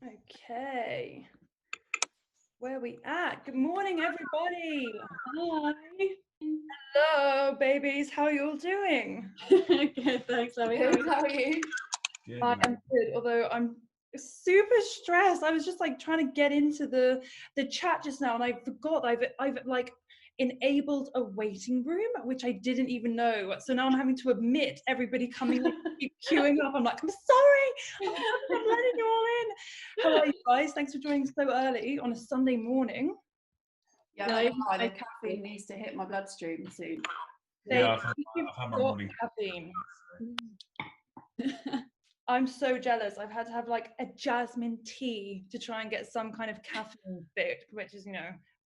Okay, where are we at? Good morning, everybody. Hi. Hello, babies. How are you all doing? Good, thanks, Abby. Good, how are you? Good, I am good, although I'm super stressed. I was just like trying to get into the chat just now, and I forgot I've like enabled a waiting room, which I didn't even know. So now I'm having to admit everybody coming in, keep queuing up. I'm like, I'm sorry, I'm letting you all in. How are you guys? Thanks for joining so early on a Sunday morning. Yeah, No, I'm not gonna lie, I- the caffeine needs to hit my bloodstream soon. Yeah, You've I've had my got morning. caffeine. I'm so jealous. I've had to have like a jasmine tea to try and get some kind of caffeine fix, which is,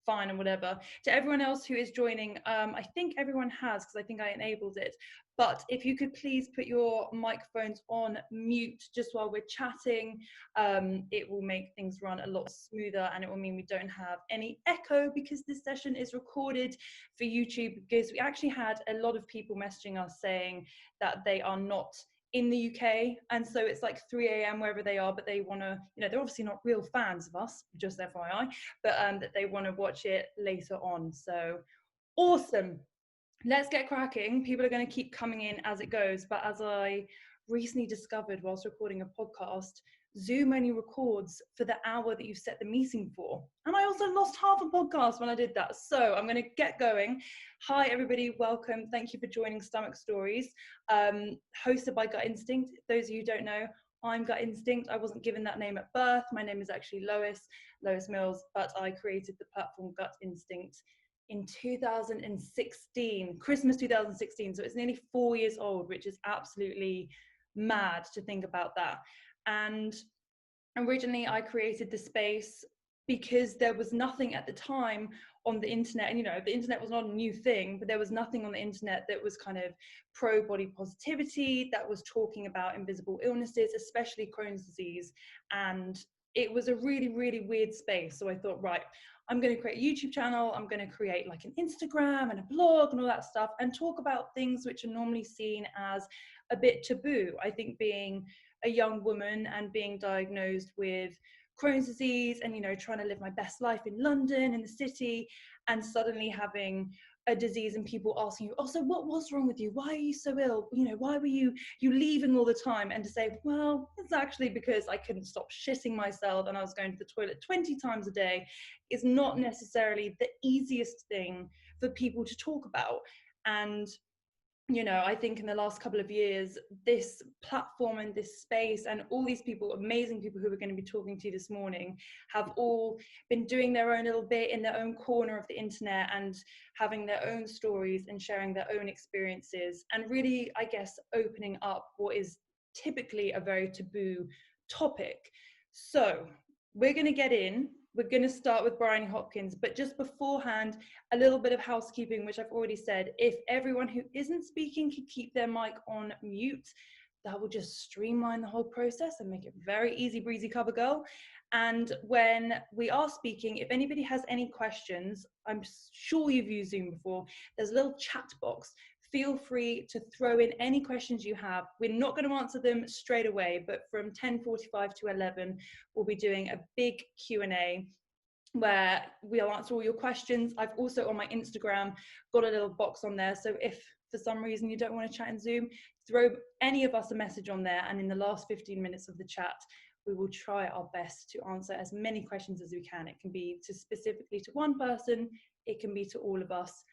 fine and whatever. To everyone else who is joining, I think everyone has, because I think I enabled it. But if you could please put your microphones on mute just while we're chatting, it will make things run a lot smoother, and it will mean we don't have any echo, because this session is recorded for YouTube, because we actually had a lot of people messaging us saying that they are not in the UK, and so it's like 3 a.m. wherever they are, but they want to, they're obviously not real fans of us, just FYI, but that they want to watch it later on. So awesome. Let's get cracking. People are going to keep coming in as it goes, but as I recently discovered whilst recording a podcast, Zoom only records for the hour that you've set the meeting for. And I also lost half a podcast when I did that. So I'm going to get going. Hi, everybody. Welcome. Thank you for joining Stomach Stories, hosted by Gut Instinct. Those of you who don't know, I'm Gut Instinct. I wasn't given that name at birth. My name is actually Loïs Mills, but I created the platform Gut Instinct in 2016, Christmas 2016. So it's nearly 4 years old, which is absolutely mad to think about that. And originally I created the space because there was nothing at the time on the internet, and the internet was not a new thing, but there was nothing on the internet that was kind of pro body positivity, that was talking about invisible illnesses, especially Crohn's disease. And it was a really, really weird space. So I thought, right, I'm going to create a YouTube channel, I'm going to create like an Instagram and a blog and all that stuff, and talk about things which are normally seen as a bit taboo. I think being a young woman and being diagnosed with Crohn's disease, and trying to live my best life in London, in the city, and suddenly having a disease and people asking you, oh, so what was wrong with you? Why are you so ill? Why were you leaving all the time? And to say, well, it's actually because I couldn't stop shitting myself and I was going to the toilet 20 times a day, is not necessarily the easiest thing for people to talk about. And I think in the last couple of years, this platform and this space and all these people, amazing people who we're going to be talking to this morning, have all been doing their own little bit in their own corner of the internet and having their own stories and sharing their own experiences, and really, I guess, opening up what is typically a very taboo topic. So we're going to get in. We're going to start with Bryony Hopkins, but just beforehand, a little bit of housekeeping, which I've already said. If everyone who isn't speaking could keep their mic on mute, that will just streamline the whole process and make it very easy breezy, cover girl. And when we are speaking, if anybody has any questions, I'm sure you've used Zoom before, there's a little chat box. Feel free to throw in any questions you have. We're not going to answer them straight away, but from 10:45 to 11, we'll be doing a big Q&A where we'll answer all your questions. I've also, on my Instagram, got a little box on there. So if for some reason you don't want to chat in Zoom, throw any of us a message on there. And in the last 15 minutes of the chat, we will try our best to answer as many questions as we can. It can be specifically to one person. It can be to all of us.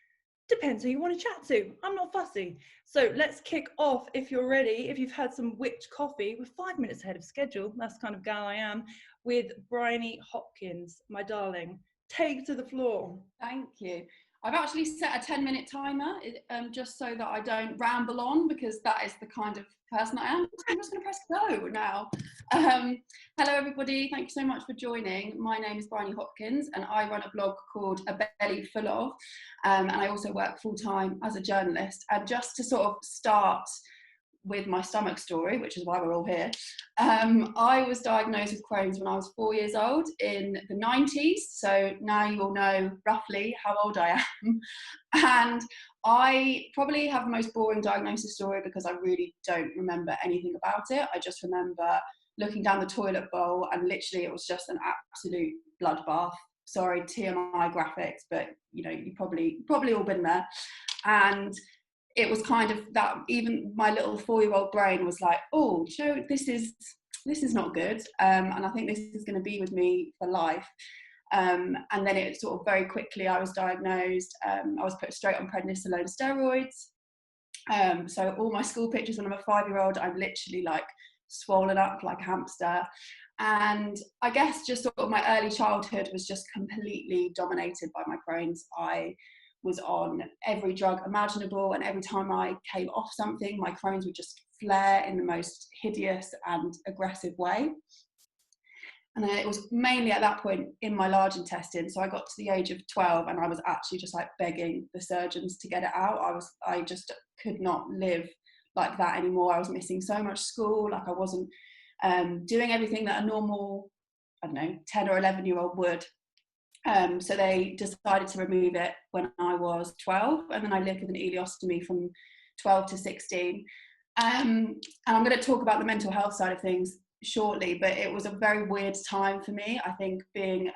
Depends who you want to chat to. I'm not fussy. So let's kick off if you're ready. If you've had some whipped coffee, we're 5 minutes ahead of schedule. That's the kind of gal I am. With Bryony Hopkins, my darling. Take to the floor. Thank you. I've actually set a 10-minute timer just so that I don't ramble on, because that is the kind of person I am. So I'm just going to press go now. Hello, everybody. Thank you so much for joining. My name is Bryony Hopkins, and I run a blog called A Belly Full Of, and I also work full-time as a journalist. And just to sort of start with my stomach story, which is why we're all here. I was diagnosed with Crohn's when I was 4 years old in the 90s. So now you all know roughly how old I am. And I probably have the most boring diagnosis story because I really don't remember anything about it. I just remember looking down the toilet bowl, and literally it was just an absolute bloodbath. Sorry, TMI graphics, but you know, you probably all been there. And it was kind of that, even my little 4-year-old brain was like, oh, this is not good, and I think this is going to be with me for life. And then it sort of very quickly, I was diagnosed. I was put straight on prednisolone steroids. So all my school pictures when I'm a 5-year-old, I'm literally like swollen up like a hamster. And I guess just sort of my early childhood was just completely dominated by my Crohn's. I was on every drug imaginable, and every time I came off something, my Crohn's would just flare in the most hideous and aggressive way. And then it was mainly at that point in my large intestine. So I got to the age of 12 and I was actually just like begging the surgeons to get it out. I just could not live like that anymore. I was missing so much school. Like I wasn't doing everything that a normal, I don't know, 10 or 11-year-old would. So they decided to remove it when I was 12, and then I lived with an ileostomy from 12 to 16. And I'm going to talk about the mental health side of things shortly, but it was a very weird time for me. I think being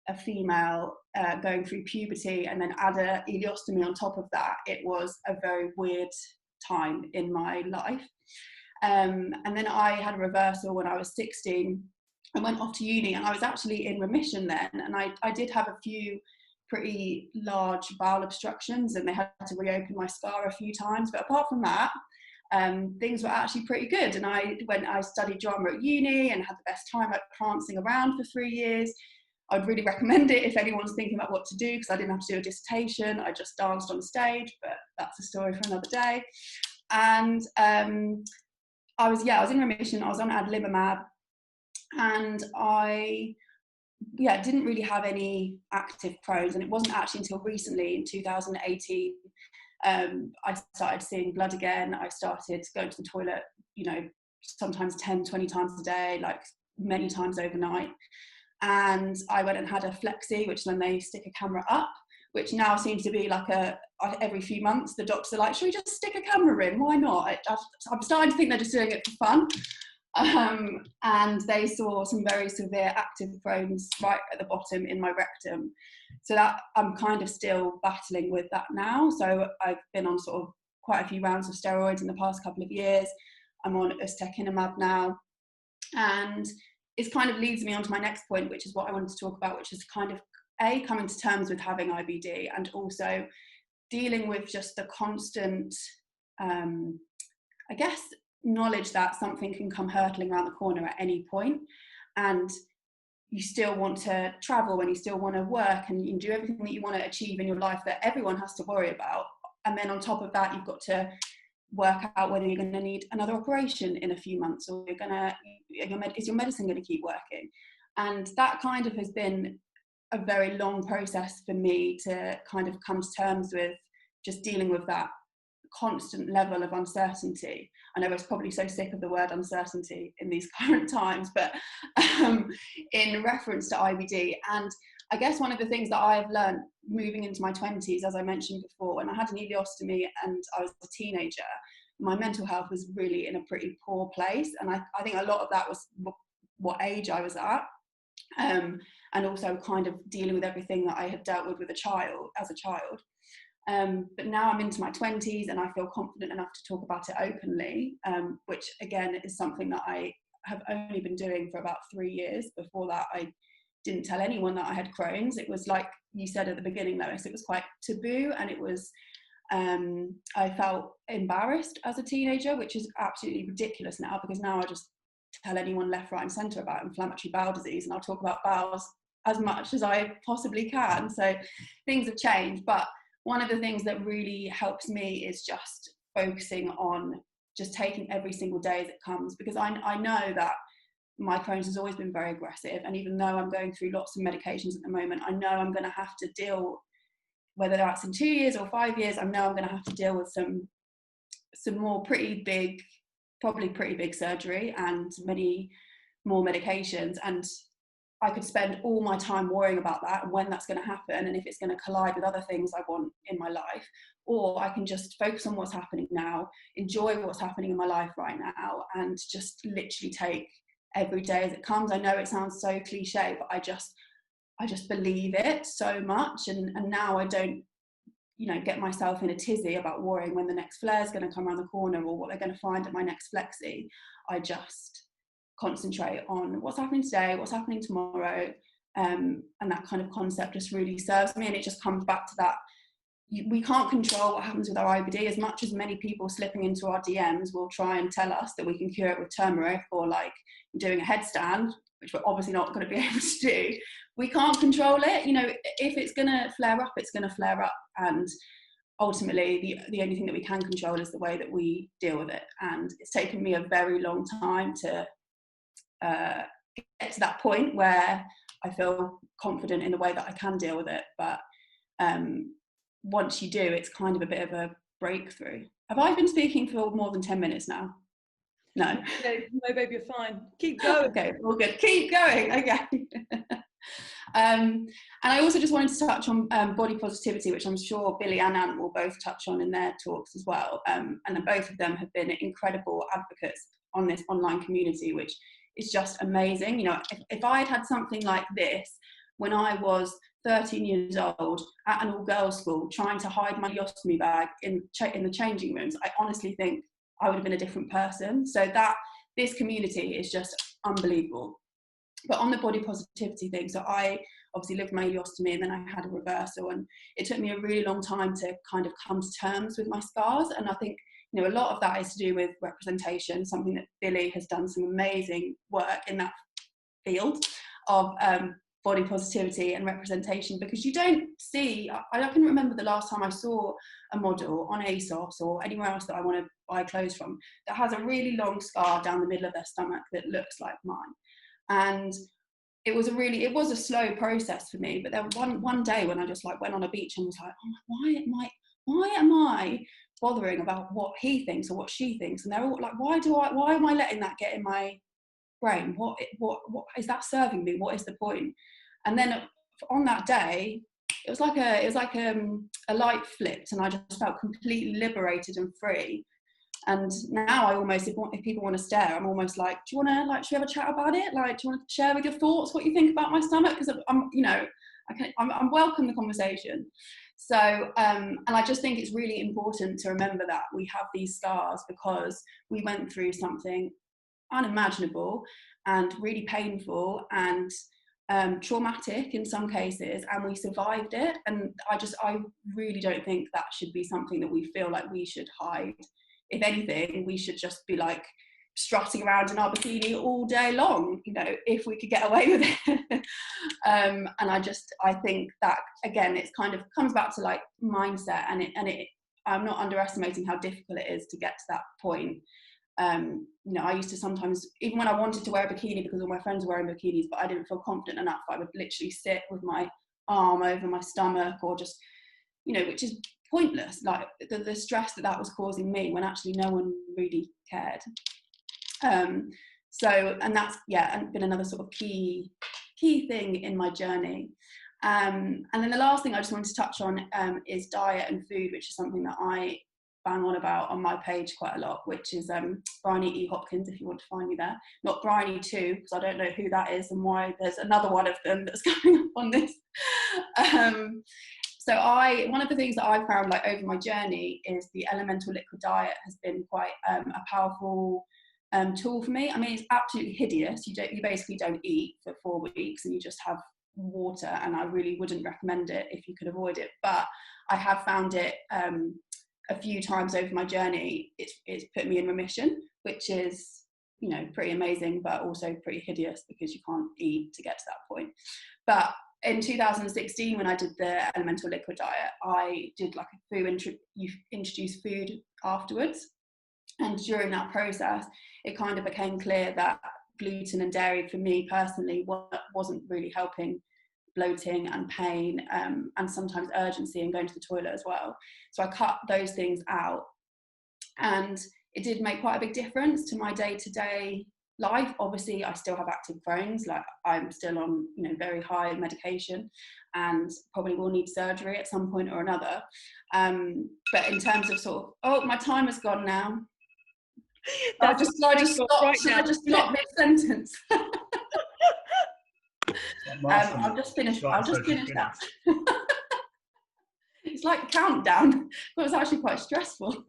a female going through puberty and then add a ileostomy on top of that, it was a very weird time in my life. And then I had a reversal when I was 16. I went off to uni and I was actually in remission then, and I did have a few pretty large bowel obstructions and they had to reopen my scar a few times, but apart from that, things were actually pretty good. And I studied drama at uni and had the best time at prancing around for 3 years. I'd really recommend it if anyone's thinking about what to do, because I didn't have to do a dissertation. I just danced on stage, but that's a story for another day. And I was in remission. I was on adalimumab, and I didn't really have any active Crohn's. And it wasn't actually until recently in 2018 I started seeing blood again. I started going to the toilet, you know, sometimes 10, 20 times a day, like many times overnight. And I went and had a flexi, which then they stick a camera up, which now seems to be like every few months the doctors are like, should we just stick a camera in? Why not? I'm starting to think they're just doing it for fun. And they saw some very severe active Crohn's right at the bottom in my rectum. So that I'm kind of still battling with that now. So I've been on sort of quite a few rounds of steroids in the past couple of years. I'm on ustekinumab now. And it kind of leads me on to my next point, which is what I wanted to talk about, which is kind of coming to terms with having IBD, and also dealing with just the constant, I guess, knowledge that something can come hurtling around the corner at any point, and you still want to travel and you still want to work and you do everything that you want to achieve in your life that everyone has to worry about. And then on top of that, you've got to work out whether you're going to need another operation in a few months, or is your medicine going to keep working? And that kind of has been a very long process for me to kind of come to terms with just dealing with that constant level of uncertainty. I know I was probably so sick of the word uncertainty in these current times, but in reference to IBD. And I guess one of the things that I've learned moving into my 20s, as I mentioned before, when I had an ileostomy and I was a teenager, my mental health was really in a pretty poor place. And I think a lot of that was what age I was at, and also kind of dealing with everything that I had dealt with as a child. But now I'm into my 20s and I feel confident enough to talk about it openly, which again is something that I have only been doing for about 3 years. Before that, I didn't tell anyone that I had Crohn's. It was like you said at the beginning, Lois, it was quite taboo, and it was, I felt embarrassed as a teenager, which is absolutely ridiculous now, because now I just tell anyone left, right and centre about inflammatory bowel disease, and I'll talk about bowels as much as I possibly can. So things have changed, but one of the things that really helps me is just focusing on just taking every single day as it comes, because I know that my Crohn's has always been very aggressive, and even though I'm going through lots of medications at the moment, I know I'm going to have to deal, whether that's in 2 years or 5 years, I know I'm going to have to deal with some more pretty big surgery and many more medications. And I could spend all my time worrying about that and when that's going to happen and if it's going to collide with other things I want in my life, or I can just focus on what's happening now, enjoy what's happening in my life right now, and just literally take every day as it comes. I know it sounds so cliche, but I just believe it so much, and now I don't, get myself in a tizzy about worrying when the next flare is going to come around the corner or what they're going to find at my next flexi. I just concentrate on what's happening today, what's happening tomorrow, and that kind of concept just really serves me. And it just comes back to that, we can't control what happens with our IBD, as much as many people slipping into our DMs will try and tell us that we can cure it with turmeric or like doing a headstand, which we're obviously not going to be able to do. We can't control it. If it's going to flare up, it's going to flare up, and ultimately the only thing that we can control is the way that we deal with it. And it's taken me a very long time to get to that point where I feel confident in the way that I can deal with it. But once you do, it's kind of a bit of a breakthrough. Have I been speaking for more than 10 minutes now? No. No, babe, you're fine. Keep going. Okay, all good. Keep going. Okay. And I also just wanted to touch on body positivity, which I'm sure Billie and Ant will both touch on in their talks as well. And then both of them have been incredible advocates on this online community, which is just amazing. If I had something like this when I was 13 years old at an all-girls school trying to hide my ostomy bag in the changing rooms, I honestly think I would have been a different person. So this community is just unbelievable. But on the body positivity thing, so I obviously lived my ileostomy and then I had a reversal, and it took me a really long time to kind of come to terms with my scars. And I think a lot of that is to do with representation, something that Billie has done some amazing work in that field of body positivity and representation, because you don't see, I can remember the last time I saw a model on ASOS or anywhere else that I want to buy clothes from that has a really long scar down the middle of their stomach that looks like mine. And it was a slow process for me. But then one day when I just went on a beach and was like, oh, why am I bothering about what he thinks or what she thinks? And they're all like, why am I letting that get in my brain? What is that serving me? What is the point? And then on that day, it was like a light flipped, and I just felt completely liberated and free. And now I almost, if people want to stare, I'm almost like, do you want to should we have a chat about it? Do you want to share with your thoughts what you think about my stomach? Because I'm welcome the conversation. So and I just think it's really important to remember that we have these scars because we went through something unimaginable and really painful and traumatic in some cases, and we survived it. And I really don't think that should be something that we feel like we should hide. If anything, we should just be strutting around in our bikini all day long, if we could get away with it. And I think that again, it's kind of comes back to mindset, and I'm not underestimating how difficult it is to get to that point. I used to sometimes, even when I wanted to wear a bikini because all my friends were wearing bikinis, but I didn't feel confident enough, I would literally sit with my arm over my stomach, or just, which is pointless, the stress that was causing me when actually no one really cared. And that's and been another sort of key thing in my journey. And then the last thing I just wanted to touch on is diet and food, which is something that I bang on about on my page quite a lot, which is Bryony Hopkins, if you want to find me there. Not Briony 2, because I don't know who that is and why there's another one of them that's coming up on this. So one of the things that I've found over my journey is the elemental liquid diet has been quite a powerful tool for me. I mean, it's absolutely hideous. You basically don't eat for 4 weeks and you just have water, and I really wouldn't recommend it if you could avoid it. But I have found it a few times over my journey. It's put me in remission, which is pretty amazing, but also pretty hideous because you can't eat to get to that point. But in 2016, when I did the elemental liquid diet, I did you introduce food afterwards, and during that process it kind of became clear that gluten and dairy for me personally wasn't really helping bloating and pain, and sometimes urgency and going to the toilet as well. So I cut those things out, and it did make quite a big difference to my day-to-day life. Obviously, I still have active Crohn's, like I'm still on, you know, very high medication and probably will need surgery at some point or another. But in terms of sort of, oh, my time has gone now. I just stop mid-sentence. I'll just finish that. It's like a countdown. It was actually quite stressful.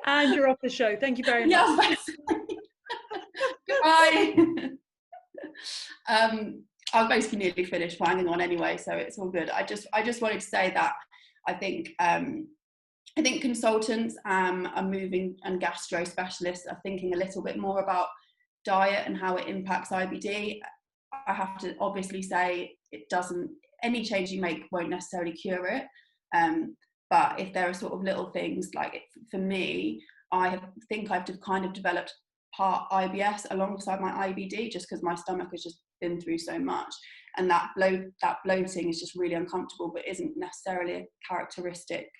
And you're off the show. Thank you very much. Goodbye. I've basically nearly finished banging on anyway, so it's all good. I just wanted to say that I think consultants are moving, and gastro specialists are thinking a little bit more about diet and how it impacts IBD. I have to obviously say any change you make won't necessarily cure it. But if there are sort of little things, like for me, I think I've kind of developed part IBS alongside my IBD, just because my stomach has just been through so much, and that bloating is just really uncomfortable, but isn't necessarily a characteristic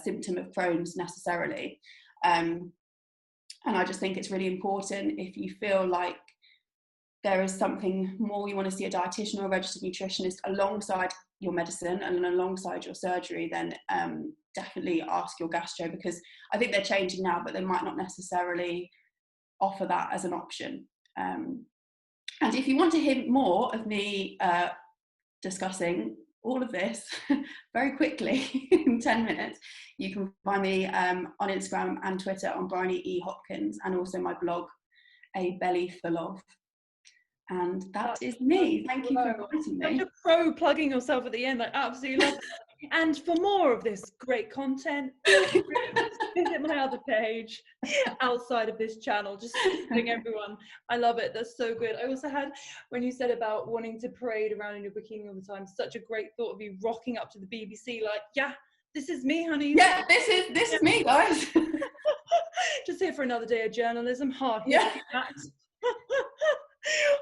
symptom of Crohn's necessarily. And I just think it's really important, if you feel like there is something more, you want to see a dietitian or a registered nutritionist alongside your medicine and alongside your surgery, then definitely ask your gastro, because I think they're changing now, but they might not necessarily offer that as an option. And if you want to hear more of me discussing all of this very quickly in 10 minutes, you can find me on Instagram and Twitter on Bryony Hopkins, and also my blog, A Belly Full Of. And that is me. Thank you for inviting me. Such a pro plugging yourself at the end. I absolutely love it. And for more of this great content, visit my other page outside of this channel. Just visiting everyone. I love it. That's so good. I also had, when you said about wanting to parade around in your bikini all the time, such a great thought of you rocking up to the BBC like, yeah, this is me, honey. Yeah, this is me, guys. Just here for another day of journalism. Hard. Yeah.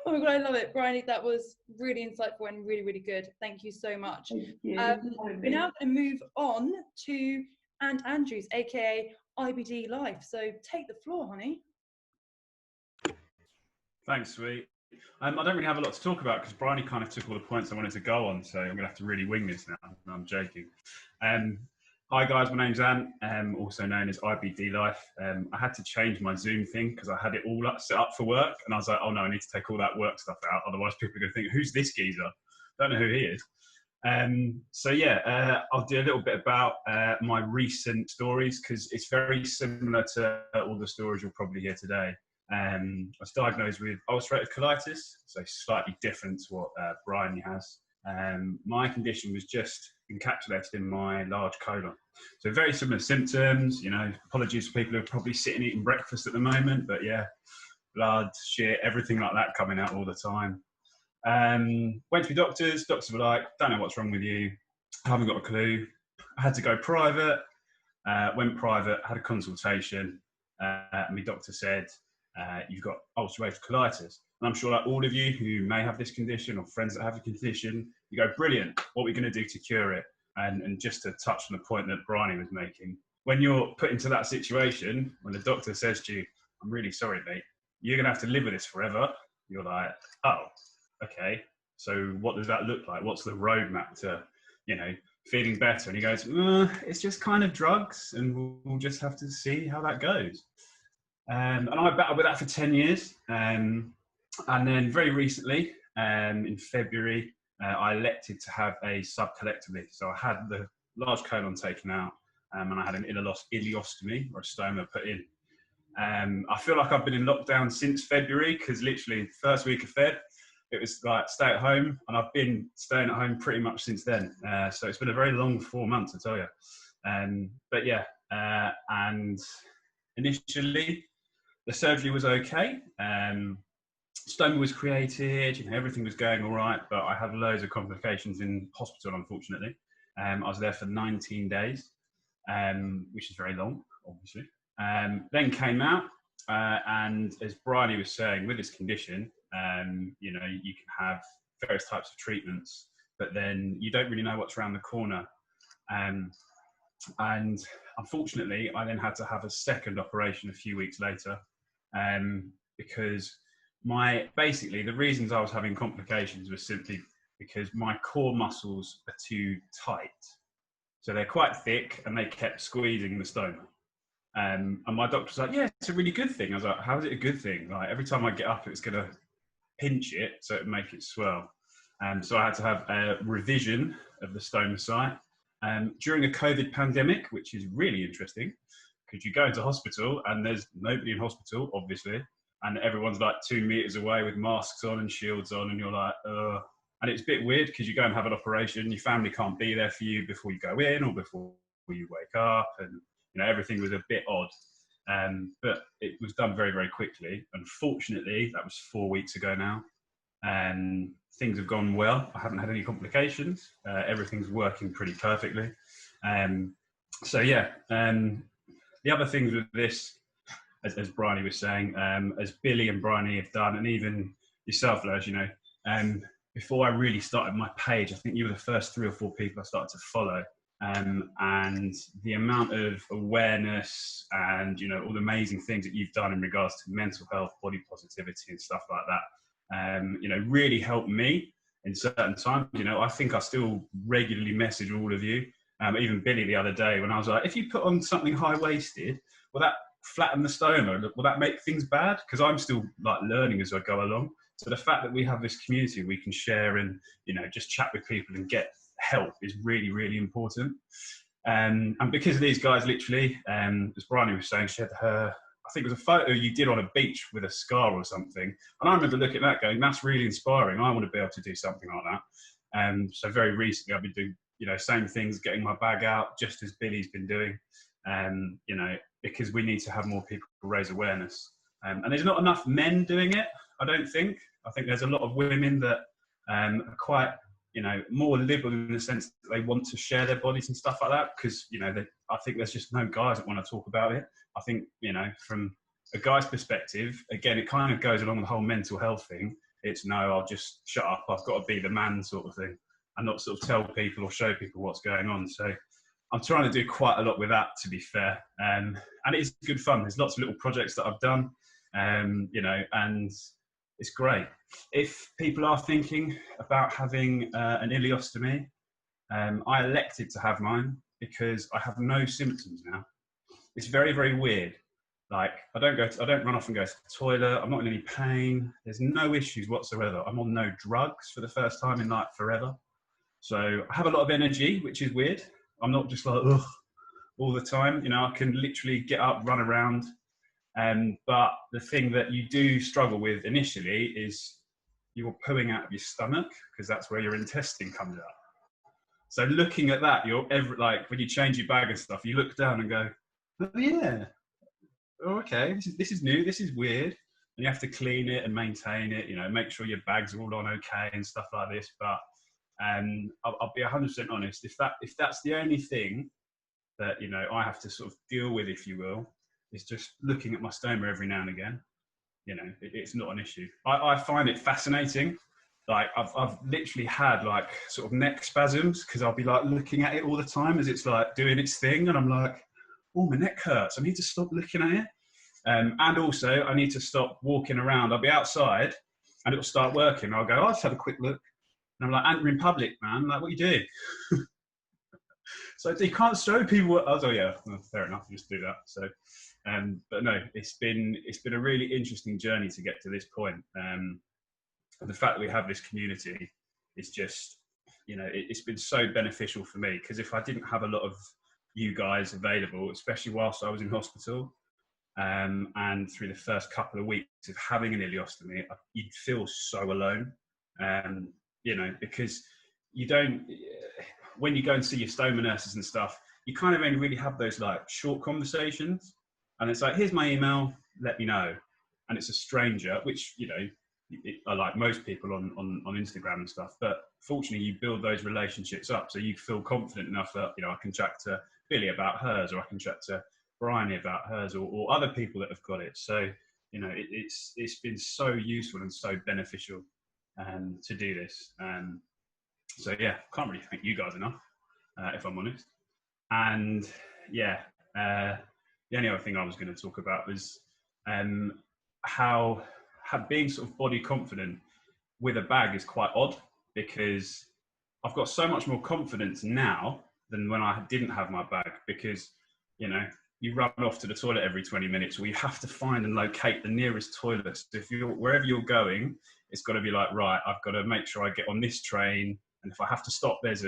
Oh my God, I love it. Briony, that was really insightful and really, really good. Thank you so much. We're now going to move on to Aunt Andrews, aka IBD Life. So take the floor, honey. Thanks, sweet. I don't really have a lot to talk about because Briony kind of took all the points I wanted to go on, so I'm going to have to really wing this now. No, I'm joking. Hi guys, my name's Ant, also known as IBD Life. I had to change my Zoom thing because I had it all set up for work, and I was like, oh no, I need to take all that work stuff out, otherwise people are going to think, who's this geezer? Don't know who he is. So yeah, I'll do a little bit about my recent stories, because it's very similar to all the stories you'll probably hear today. I was diagnosed with ulcerative colitis, so slightly different to what Briony has. My condition was just encapsulated in my large colon. So very similar symptoms, you know, apologies for people who are probably sitting eating breakfast at the moment, but yeah, blood, shit, everything like that coming out all the time. Went to the doctors were like, don't know what's wrong with you, I haven't got a clue. I had to go private, went private, had a consultation, and my doctor said, you've got ulcerative colitis. And I'm sure like all of you who may have this condition or friends that have a condition, you go, brilliant, what are we going to do to cure it? And just to touch on the point that Briony was making, when you're put into that situation, when the doctor says to you, I'm really sorry, mate, you're going to have to live with this forever. You're like, oh, okay. So what does that look like? What's the roadmap to, you know, feeling better? And he goes, it's just kind of drugs, and we'll just have to see how that goes. And I battled with that for 10 years. And then very recently, in February, I elected to have a subcolectomy. So I had the large colon taken out, and I had an ileostomy, or a stoma, put in. I feel like I've been in lockdown since February, because literally first week of Feb, it was like stay at home, and I've been staying at home pretty much since then. So it's been a very long 4 months, I tell you. But yeah, and initially the surgery was okay. Stoma was created, you know, everything was going all right, but I had loads of complications in hospital, unfortunately. I was there for 19 days, which is very long, obviously. Then came out, and as Briony was saying, with this condition, you know, you can have various types of treatments, but then you don't really know what's around the corner. And unfortunately, I then had to have a second operation a few weeks later. because basically the reasons I was having complications was simply because my core muscles are too tight. So they're quite thick and they kept squeezing the stoma. And my doctor was like, yeah, it's a really good thing. I was like, how is it a good thing? Like every time I get up, it's going to pinch it so it make it swell. So I had to have a revision of the stoma site. During a COVID pandemic, which is really interesting, because you go into hospital and there's nobody in hospital, obviously, and everyone's like 2 meters away with masks on and shields on, and you're like, and it's a bit weird because you go and have an operation, your family can't be there for you before you go in or before you wake up, and you know everything was a bit odd. But it was done very, very quickly. Unfortunately, that was 4 weeks ago now. Things have gone well. I haven't had any complications. Everything's working pretty perfectly. So yeah, the other things with this, as Briony was saying, as Billie and Briony have done, and even yourself, Loïs, you know, before I really started my page, I think you were the first 3 or 4 people I started to follow. And the amount of awareness and, you know, all the amazing things that you've done in regards to mental health, body positivity and stuff like that, you know, really helped me in certain times. You know, I think I still regularly message all of you, even Billie the other day when I was like, if you put on something high-waisted, will that flatten the stoma? Will that make things bad? Because I'm still like learning as I go along. So the fact that we have this community we can share and, you know, just chat with people and get help is really, really important. And because of these guys, literally, as Briony was saying, she had I think it was a photo you did on a beach with a scar or something. And I remember looking at that going, that's really inspiring. I want to be able to do something like that. So very recently I've been doing, you know, same things, getting my bag out, just as Billie's been doing, you know, because we need to have more people raise awareness. And there's not enough men doing it, I don't think. I think there's a lot of women that are quite, you know, more liberal in the sense that they want to share their bodies and stuff like that, because, you know, I think there's just no guys that want to talk about it. I think, you know, from a guy's perspective, again, it kind of goes along the whole mental health thing. It's no, I'll just shut up, I've got to be the man sort of thing, and not sort of tell people or show people what's going on. So I'm trying to do quite a lot with that, to be fair. And it is good fun. There's lots of little projects that I've done, you know, and it's great. If people are thinking about having an ileostomy, I elected to have mine because I have no symptoms now. It's very, very weird. Like I don't run off and go to the toilet. I'm not in any pain. There's no issues whatsoever. I'm on no drugs for the first time in like forever. So I have a lot of energy, which is weird. I'm not just like, ugh, all the time. You know, I can literally get up, run around. But the thing that you do struggle with initially is you're pooing out of your stomach, because that's where your intestine comes out. So looking at that, like when you change your bag and stuff, you look down and go, oh yeah, oh, okay, this is new, this is weird. And you have to clean it and maintain it, you know, make sure your bags are all on okay and stuff like this. But I'll be 100% honest, if that's the only thing that, you know, I have to sort of deal with, if you will, is just looking at my stoma every now and again. You know, it's not an issue. I find it fascinating. Like I've literally had like sort of neck spasms because I'll be like looking at it all the time as it's like doing its thing, and I'm like, oh, my neck hurts. I need to stop looking at it. And also I need to stop walking around. I'll be outside and it'll start working. I'll go, I'll just have a quick look. And I'm like, Ant, we're in public, man. Like, what are you doing? So you can't show people what, oh yeah, well, fair enough, just do that. So, but no, it's been a really interesting journey to get to this point. The fact that we have this community is just, you know, it's been so beneficial for me, because if I didn't have a lot of you guys available, especially whilst I was in hospital, and through the first couple of weeks of having an ileostomy, you'd feel so alone, you know, because you don't, when you go and see your stoma nurses and stuff, you kind of only really have those like short conversations, and it's like, here's my email, let me know. And it's a stranger, which, you know, I like most people on Instagram and stuff, but fortunately you build those relationships up, so you feel confident enough that, you know, I can chat to Billie about hers, or I can chat to Briony about hers, or other people that have got it. So, you know, it's been so useful and so beneficial to do this. So yeah, can't really thank you guys enough, if I'm honest. And yeah, the only other thing I was going to talk about was how being sort of body confident with a bag is quite odd, because I've got so much more confidence now than when I didn't have my bag, because, you know, you run off to the toilet every 20 minutes, or you have to find and locate the nearest toilet. So if you're, wherever you're going, it's got to be like, right, I've got to make sure I get on this train. And if I have to stop, there's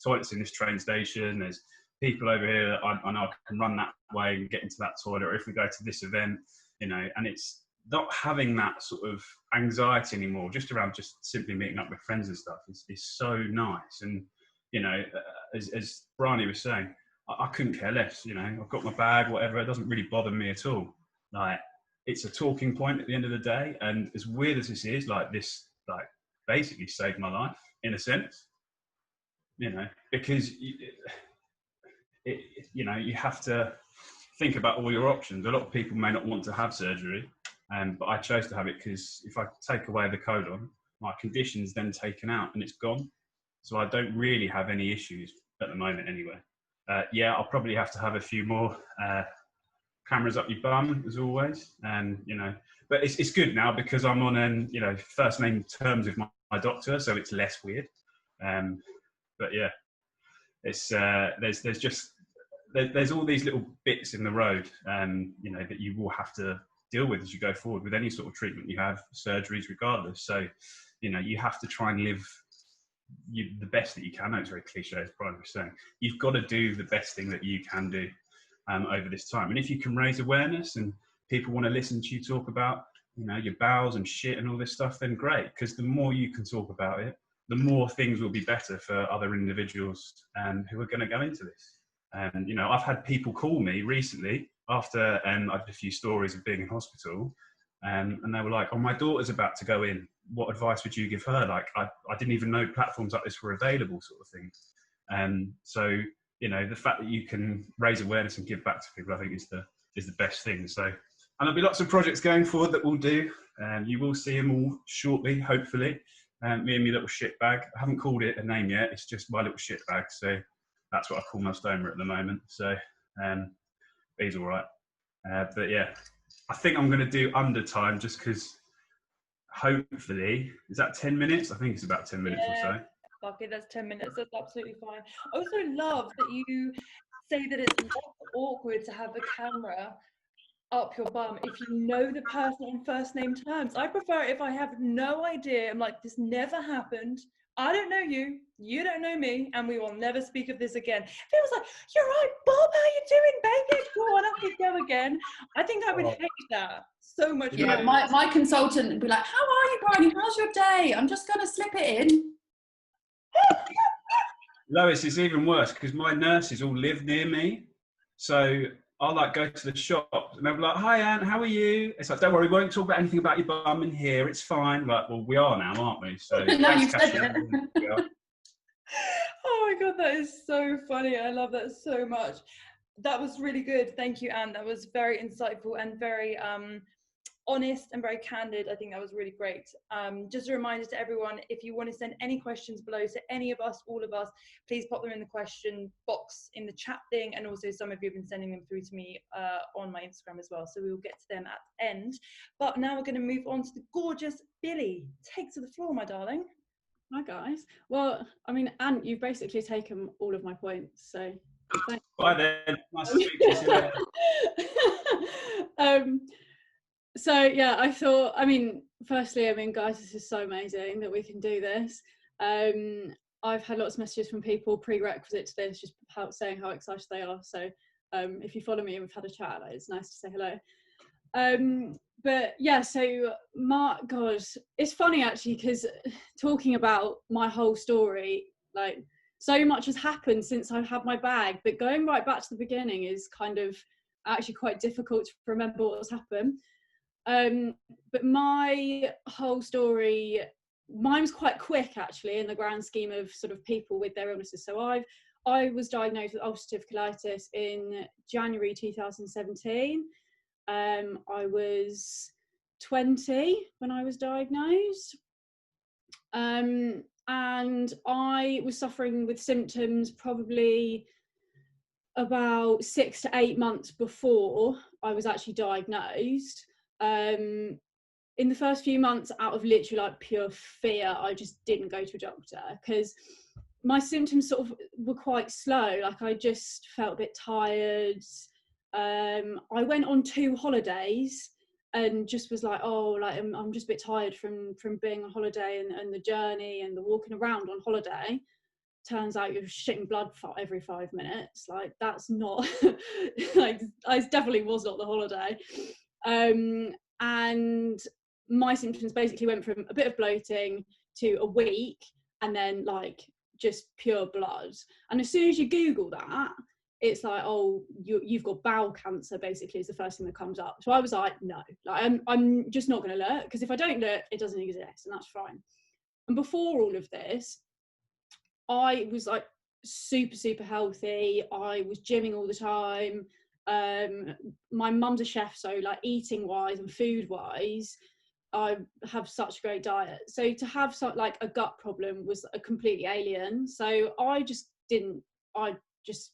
toilets in this train station. There's people over here that I know I can run that way and get into that toilet. Or if we go to this event, you know, and it's not having that sort of anxiety anymore, just around just simply meeting up with friends and stuff is so nice. And, you know, as Briony was saying, I couldn't care less, you know, I've got my bag, whatever, it doesn't really bother me at all. Like, it's a talking point at the end of the day. And as weird as this is, like, this, like, basically saved my life in a sense, you know, because, you know, you have to think about all your options. A lot of people may not want to have surgery, but I chose to have it because if I take away the colon, my condition's then taken out and it's gone. So I don't really have any issues at the moment anyway. Yeah, I'll probably have to have a few more cameras up your bum, as always. And, you know, but it's good now because I'm on, you know, first name terms with my doctor, so it's less weird. But yeah, it's there's all these little bits in the road, you know, that you will have to deal with as you go forward with any sort of treatment you have, surgeries regardless. So, you know, you have to try and live the best that you can. I know it's very cliche, as Brian was saying. You've got to do the best thing that you can do over this time. And if you can raise awareness and people want to listen to you talk about, you know, your bowels and shit and all this stuff, then great. Because the more you can talk about it, the more things will be better for other individuals who are going to go into this. And, you know, I've had people call me recently after I had a few stories of being in hospital, and they were like, oh, my daughter's about to go in. What advice would you give her? Like, I didn't even know platforms like this were available, sort of thing. So, you know, the fact that you can raise awareness and give back to people, I think is the best thing. So, and there'll be lots of projects going forward that we'll do. You will see them all shortly, hopefully. Me and my little shit bag. I haven't called it a name yet. It's just my little shit bag. So that's what I call my stoma at the moment. So he's all right. But yeah, I think I'm going to do under time just because hopefully, is that 10 minutes? I think it's about 10 minutes or so. Fuck it, that's 10 minutes. That's absolutely fine. I also love that you say that it's less awkward to have a camera up your bum if you know the person on first name terms. I prefer it if I have no idea. I'm like, this never happened. I don't know you, you don't know me, and we will never speak of this again. If it was like, you're right, Bob, how you doing, baby? Go on, I could go again. I think I would hate that so much. Yeah, my consultant would be like, how are you, Briony? How's your day? I'm just going to slip it in. Lois, it's even worse because my nurses all live near me. So I'll like go to the shop and they'll be like, hi, Anne, how are you? It's like, don't worry, we won't talk about anything about your bum in here. It's fine. Like, well, we are now, aren't we? So No, you've said Oh my God, that is so funny. I love that so much. That was really good. Thank you, Anne. That was very insightful and very honest and very candid. I think that was really great. Just a reminder to everyone, if you want to send any questions below to any of us, all of us, please pop them in the question box in the chat thing. And also some of you have been sending them through to me on my Instagram as well. So we will get to them at the end. But now we're going to move on to the gorgeous Billie. Take to the floor, my darling. Hi guys. Well, I mean, Anne, you've basically taken all of my points, so thanks. Bye then. Nice to speak to you. So yeah, I thought, I mean, firstly, I mean, guys, this is so amazing that we can do this. I've had lots of messages from people prerequisite to this, just saying how excited they are. So if you follow me and we've had a chat, it's nice to say hello. But yeah, so God, it's funny actually, because talking about my whole story, like so much has happened since I've had my bag, but going right back to the beginning is kind of actually quite difficult to remember what's happened. But my whole story, mine was quite quick actually in the grand scheme of sort of people with their illnesses. So I was diagnosed with ulcerative colitis in January 2017. I was 20 when I was diagnosed. And I was suffering with symptoms probably about 6 to 8 months before I was actually diagnosed. In the first few months, out of literally like pure fear, I just didn't go to a doctor because my symptoms sort of were quite slow. Like I just felt a bit tired. I went on 2 holidays and just was like, oh, like I'm just a bit tired from being on holiday and the journey and the walking around on holiday. Turns out you're shitting blood every 5 minutes. Like that's not like I definitely was not the holiday. And my symptoms basically went from a bit of bloating to a week and then like just pure blood. And as soon as you Google that, it's like, oh, you've got bowel cancer, basically, is the first thing that comes up. So I was like, no, like I'm just not going to look, because if I don't look, it doesn't exist, and that's fine. And before all of this, I was like super healthy. I was gymming all the time. My mum's a chef, so like eating wise and food wise, I have such a great diet. So to have like a gut problem was a completely alien. So I just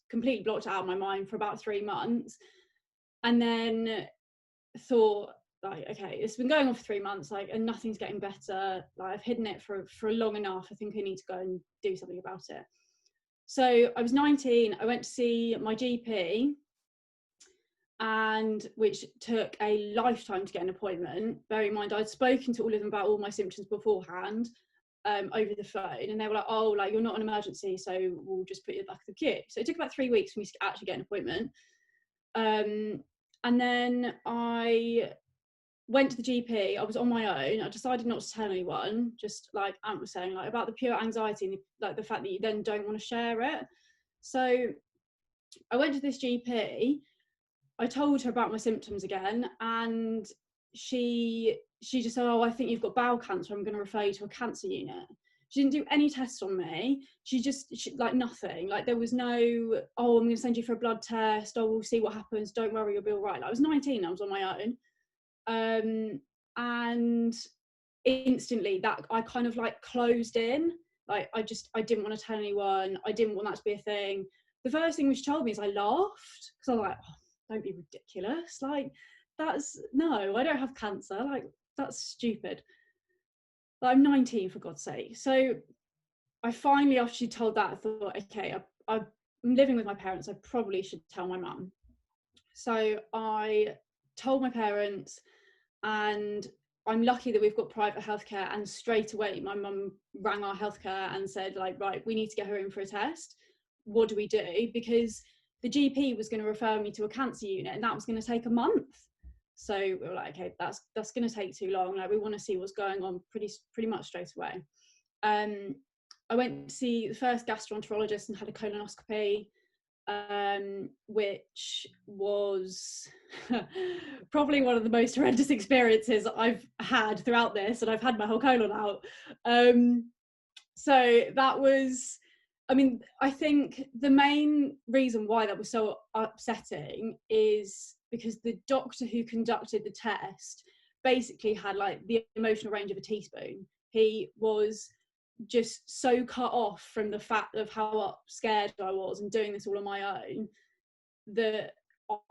completely blocked it out of my mind for about 3 months, and then thought, like, okay, it's been going on for 3 months, like, and nothing's getting better. Like, I've hidden it for long enough. I think I need to go and do something about it. So I was 19. I went to see my GP, and which took a lifetime to get an appointment. Bear in mind, I'd spoken to all of them about all my symptoms beforehand, over the phone, and they were like, oh, like, you're not an emergency, so we'll just put you at the back of the queue. So it took about 3 weeks for me to actually get an appointment. And then I went to the GP. I was on my own. I decided not to tell anyone, just like Ant was saying, like about the pure anxiety and like the fact that you then don't want to share it. So I went to this GP. I told her about my symptoms again, and she just said, oh, I think you've got bowel cancer. I'm going to refer you to a cancer unit. She didn't do any tests on me. She like nothing. Like there was no, oh, I'm going to send you for a blood test. Oh, we'll see what happens. Don't worry, you'll be all right. Like, I was 19. I was on my own. And instantly that I kind of like closed in. Like I didn't want to tell anyone. I didn't want that to be a thing. The first thing she told me is I laughed, because I was like, oh, don't be ridiculous. Like, no, I don't have cancer. Like, that's stupid. But I'm 19, for God's sake. So I finally, after she told that, I thought, okay, I'm living with my parents. I probably should tell my mum. So I told my parents, and I'm lucky that we've got private healthcare, and straight away my mum rang our healthcare and said, like, right, we need to get her in for a test. What do we do? Because the GP was going to refer me to a cancer unit, and that was going to take a month. So we were like, okay, that's going to take too long. Like, we want to see what's going on pretty much straight away. I went to see the first gastroenterologist and had a colonoscopy, which was probably one of the most horrendous experiences I've had throughout this, and I've had my whole colon out. So that was, I mean, I think the main reason why that was so upsetting is because the doctor who conducted the test basically had like the emotional range of a teaspoon. He was just so cut off from the fact of how scared I was and doing this all on my own that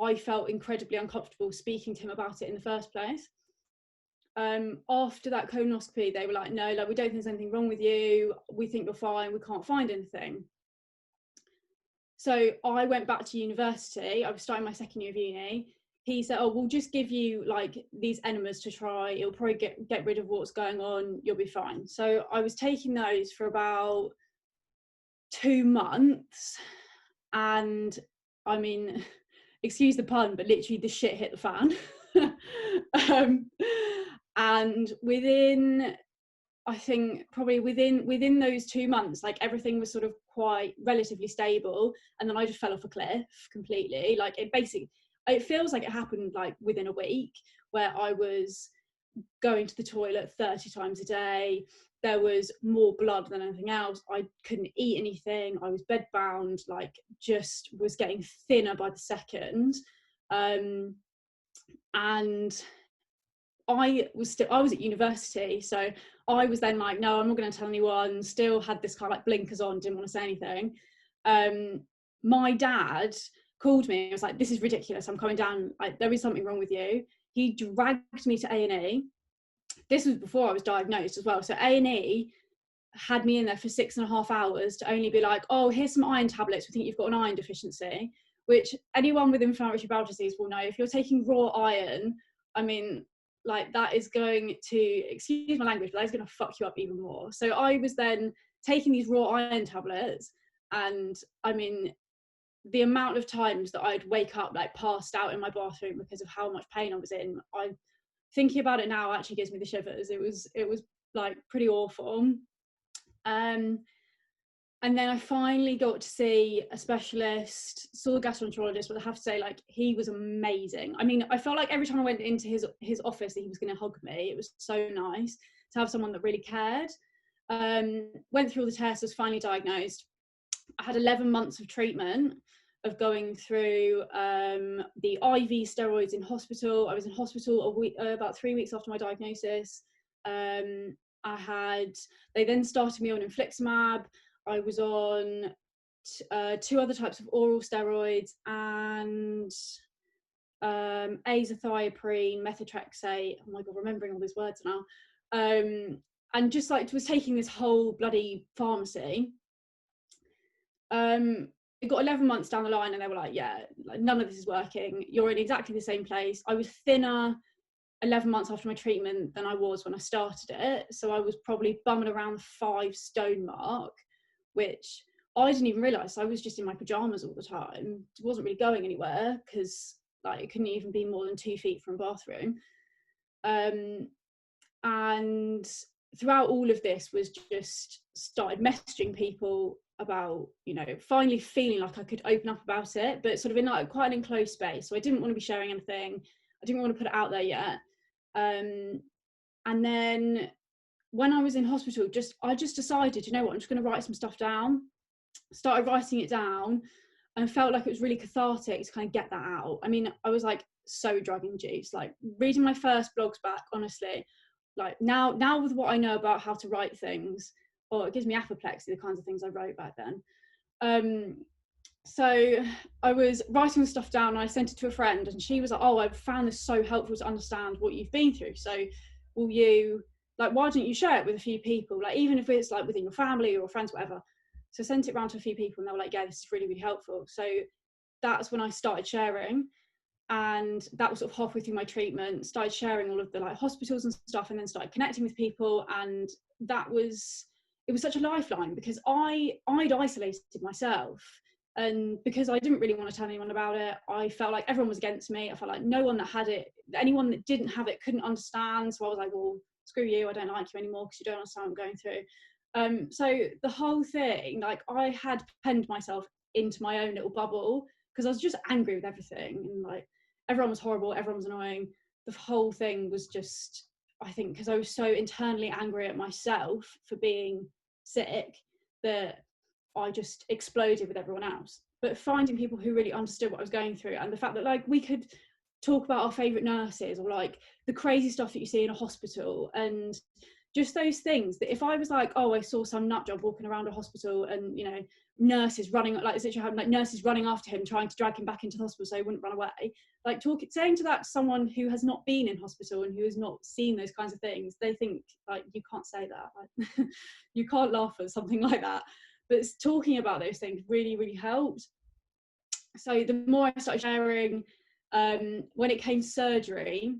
I felt incredibly uncomfortable speaking to him about it in the first place. After that colonoscopy, they were like, no, like, we don't think there's anything wrong with you. We think you're fine. We can't find anything. So I went back to university. I was starting my second year of uni. He said, oh, we'll just give you like these enemas to try. It'll probably get rid of what's going on. You'll be fine. So I was taking those for about 2 months. And I mean, excuse the pun, but literally the shit hit the fan. And within, I think probably within those 2 months, like everything was sort of quite relatively stable, and then I just fell off a cliff completely. Like it feels like it happened like within a week, where I was going to the toilet 30 times a day. There was more blood than anything else. I couldn't eat anything. I was bedbound, like just was getting thinner by the second. And I was at university, so I was then like, no, I'm not going to tell anyone. Still had this kind of like blinkers on, didn't want to say anything. My dad called me and was like, this is ridiculous, I'm coming down, like, there is something wrong with you. he dragged me to A&E. This was before I was diagnosed as well. So A&E had me in there for 6.5 hours to only be like, oh, here's some iron tablets, we think you've got an iron deficiency, which anyone with inflammatory bowel disease will know. If you're taking raw iron, I mean, like, that is going to, excuse my language, but that is going to fuck you up even more. So I was then taking these raw iron tablets, and I mean, the amount of times that I'd wake up like passed out in my bathroom because of how much pain I was in, I thinking about it now actually gives me the shivers. It was like pretty awful. And then I finally got to see a specialist, saw a gastroenterologist, but I have to say, like, he was amazing. I mean, I felt like every time I went into his office that he was going to hug me. It was so nice to have someone that really cared. Went through all the tests, was finally diagnosed. I had 11 months of treatment, of going through the IV steroids in hospital. I was in hospital about 3 weeks after my diagnosis. They then started me on infliximab. I was on 2 other types of oral steroids and azathioprine, methotrexate. Oh my God, remembering all these words now. And just like was taking this whole bloody pharmacy. It got 11 months down the line and they were like, yeah, like, none of this is working. You're in exactly the same place. I was thinner 11 months after my treatment than I was when I started it. So I was probably bumming around the 5 stone mark, which I didn't even realise. I was just in my pyjamas all the time. It wasn't really going anywhere because like it couldn't even be more than 2 feet from a bathroom. And throughout all of this was just started messaging people about, you know, finally feeling like I could open up about it, but sort of in like quite an enclosed space. So I didn't want to be sharing anything. I didn't want to put it out there yet. And then when I was in hospital, I just decided, you know what, I'm just going to write some stuff down. Started writing it down and felt like it was really cathartic to kind of get that out. I mean, I was like so drug induced, like reading my first blogs back, honestly, like now with what I know about how to write things, or it gives me apoplexy, the kinds of things I wrote back then. So I was writing stuff down and I sent it to a friend and she was like, oh, I've found this so helpful to understand what you've been through. So will you, like, why don't you share it with a few people? Like, even if it's like within your family or friends, whatever. So I sent it around to a few people and they were like, yeah, this is really, really helpful. So that's when I started sharing. And that was sort of halfway through my treatment, started sharing all of the like hospitals and stuff, and then started connecting with people. And it was such a lifeline because I'd isolated myself. And because I didn't really want to tell anyone about it, I felt like everyone was against me. I felt like no one that had it, anyone that didn't have it couldn't understand. So I was like, well, screw you, I don't like you anymore because you don't understand what I'm going through. So the whole thing, like, I had penned myself into my own little bubble because I was just angry with everything. And like, everyone was horrible, everyone was annoying. The whole thing was just, I think, because I was so internally angry at myself for being sick that I just exploded with everyone else. But finding people who really understood what I was going through, and the fact that like we could talk about our favourite nurses or like the crazy stuff that you see in a hospital, and just those things that if I was like, oh, I saw some nut job walking around a hospital and, you know, nurses running, like literally like nurses running after him trying to drag him back into the hospital so he wouldn't run away, like saying to that someone who has not been in hospital and who has not seen those kinds of things, they think like, you can't say that, like, you can't laugh at something like that. But talking about those things really, really helped. So the more I started sharing, when it came to surgery,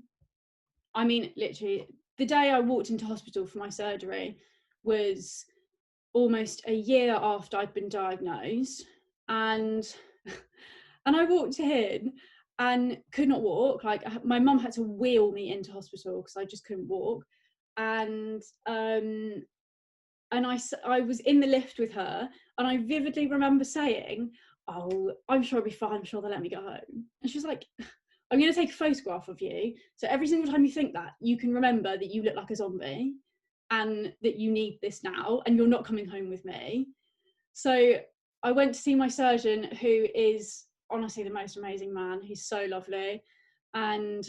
I mean, literally, the day I walked into hospital for my surgery was almost a year after I'd been diagnosed. And I walked in and could not walk. Like, my mum had to wheel me into hospital because I just couldn't walk. And I was in the lift with her, and I vividly remember saying, oh, I'm sure I'll be fine, I'm sure they'll let me go home. And she was like, I'm going to take a photograph of you, so every single time you think that, you can remember that you look like a zombie and that you need this now and you're not coming home with me. So I went to see my surgeon, who is honestly the most amazing man. He's so lovely. And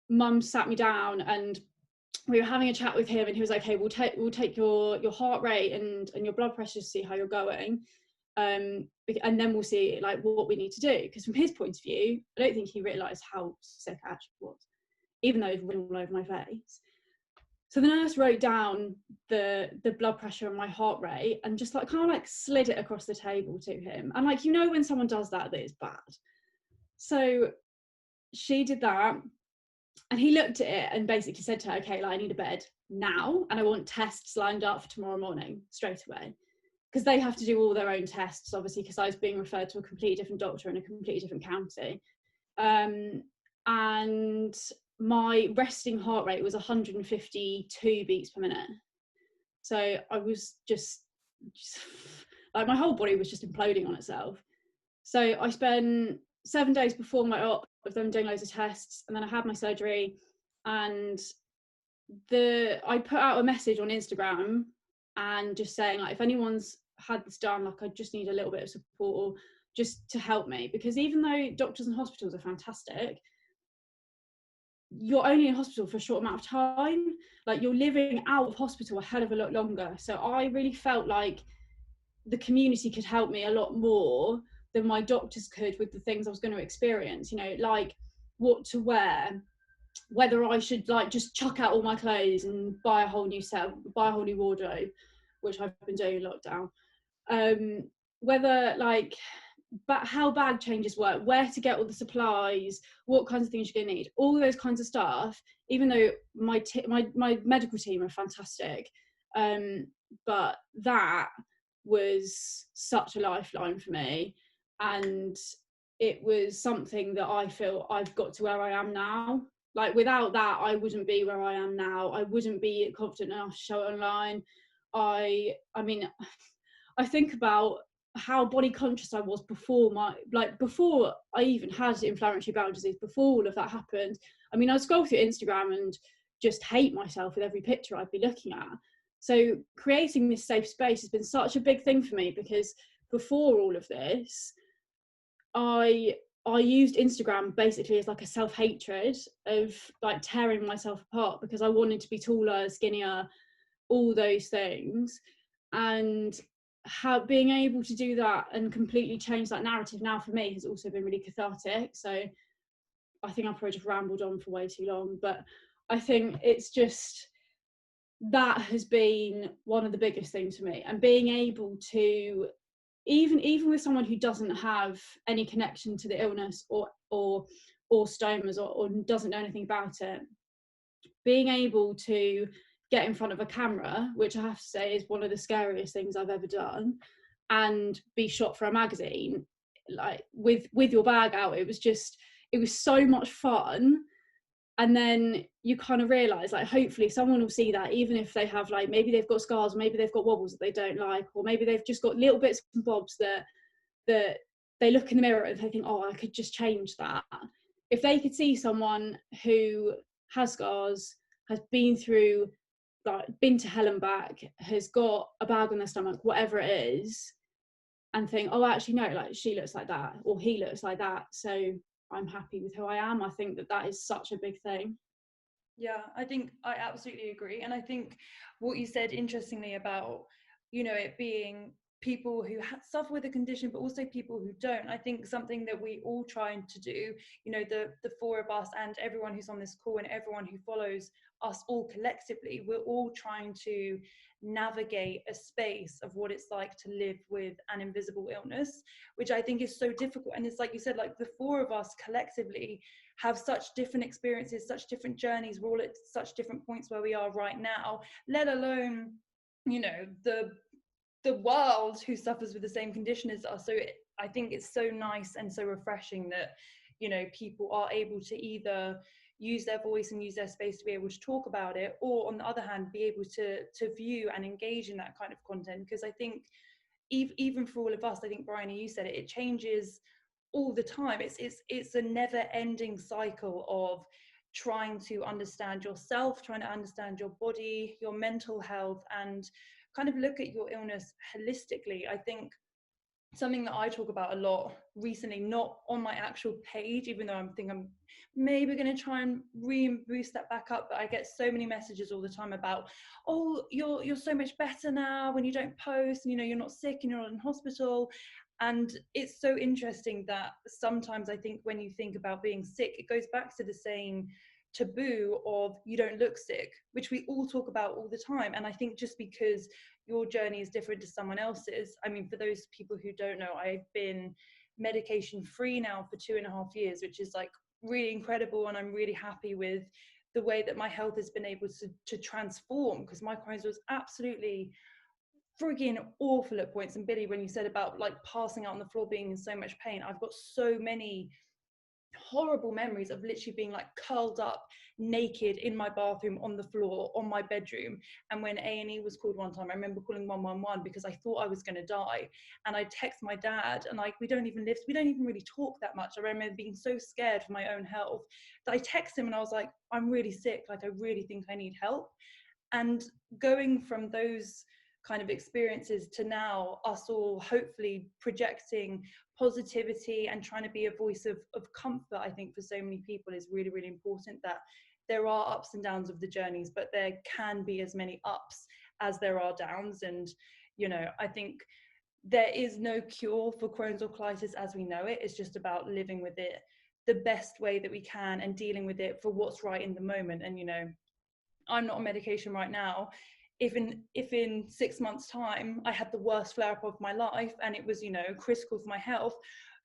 mum sat me down and we were having a chat with him, and he was like, hey, we'll take your heart rate and your blood pressure to see how you're going. and then we'll see like what we need to do. Because from his point of view, I don't think he realised how sick I actually was, even though it was all over my face. So the nurse wrote down the blood pressure and my heart rate, and just like kind of like slid it across the table to him. And like, you know, when someone does that, that it's bad. So she did that, and he looked at it and basically said to her, okay, like, I need a bed now, and I want tests lined up for tomorrow morning straight away. Because they have to do all their own tests, obviously, because I was being referred to a completely different doctor in a completely different county. And my resting heart rate was 152 beats per minute. So I was just like, my whole body was just imploding on itself. So I spent 7 days before my op of them doing loads of tests, and then I had my surgery, and I put out a message on Instagram and just saying, like, if anyone's had this done, like, I just need a little bit of support, or just to help me, because even though doctors and hospitals are fantastic, you're only in hospital for a short amount of time. Like, you're living out of hospital a hell of a lot longer. So I really felt like the community could help me a lot more than my doctors could with the things I was going to experience, you know, like what to wear, whether I should like just chuck out all my clothes and buy a whole new wardrobe, which I've been doing in lockdown, whether like how bag changes work, where to get all the supplies, what kinds of things you're going to need, all those kinds of stuff. Even though my medical team are fantastic, but that was such a lifeline for me, and it was something that I feel I've got to where I am now. Like, without that, I wouldn't be where I am now. I wouldn't be confident enough to show it online. I mean, I think about how body conscious I was before I even had inflammatory bowel disease, before all of that happened. I mean, I'd scroll through Instagram and just hate myself with every picture I'd be looking at. So creating this safe space has been such a big thing for me, because before all of this, I used Instagram basically as like a self-hatred of like tearing myself apart, because I wanted to be taller, skinnier, all those things. And how being able to do that and completely change that narrative now for me has also been really cathartic. So I think I've probably just rambled on for way too long, but I think it's just, that has been one of the biggest things for me. And being able to, even with someone who doesn't have any connection to the illness or stomas or doesn't know anything about it, being able to get in front of a camera, which I have to say is one of the scariest things I've ever done, and be shot for a magazine, like with your bag out, it was so much fun. And then you kind of realise, like, hopefully someone will see that, even if they have, like, maybe they've got scars, maybe they've got wobbles that they don't like, or maybe they've just got little bits and bobs that they look in the mirror and they think, oh, I could just change that. If they could see someone who has scars, has been through, like, been to hell and back, has got a bag on their stomach, whatever it is, and think, oh, actually, no, like, she looks like that, or he looks like that, so I'm happy with who I am. I think that is such a big thing. Yeah, I think I absolutely agree. And I think what you said interestingly about, you know, it being people who suffer with a condition, but also people who don't, I think something that we all trying to do, you know, the four of us and everyone who's on this call and everyone who follows us all collectively, we're all trying to navigate a space of what it's like to live with an invisible illness, which I think is so difficult. And it's like you said, like, the four of us collectively have such different experiences, such different journeys, we're all at such different points where we are right now, let alone, you know, the world who suffers with the same condition as us. So I think it's so nice and so refreshing that, you know, people are able to either use their voice and use their space to be able to talk about it, or on the other hand, be able to view and engage in that kind of content. Because I think even for all of us, I think, Briony, you said it changes all the time. It's a never-ending cycle of trying to understand yourself, trying to understand your body, your mental health, and kind of look at your illness holistically. I think something that I talk about a lot recently, not on my actual page, even though I'm maybe going to try and boost that back up, but I get so many messages all the time about, oh, you're so much better now when you don't post, and you're not sick and you're not in hospital. And it's so interesting that sometimes I think when you think about being sick, it goes back to the same taboo of you don't look sick, which we all talk about all the time. And I think just because your journey is different to someone else's, I mean, for those people who don't know, I've been medication free now for 2.5 years, which is like really incredible, and I'm really happy with the way that my health has been able to transform, because my Crohn's was absolutely frigging awful at points. And Billie, when you said about like passing out on the floor, being in so much pain, I've got so many horrible memories of literally being like curled up naked in my bathroom on the floor on my bedroom. And when A&E was called one time, I remember calling 111 because I thought I was going to die. And I text my dad, and like we don't even really talk that much. I remember being so scared for my own health that I text him and I was like, I'm really sick, like I really think I need help. And going from those kind of experiences to now us all hopefully projecting positivity and trying to be a voice of comfort, I think for so many people is really, really important, that there are ups and downs of the journeys, but there can be as many ups as there are downs. And I think there is no cure for Crohn's or colitis as we know it. It's just about living with it the best way that we can and dealing with it for what's right in the moment. And I'm not on medication right now. If in 6 months time I had the worst flare up of my life and it was critical for my health,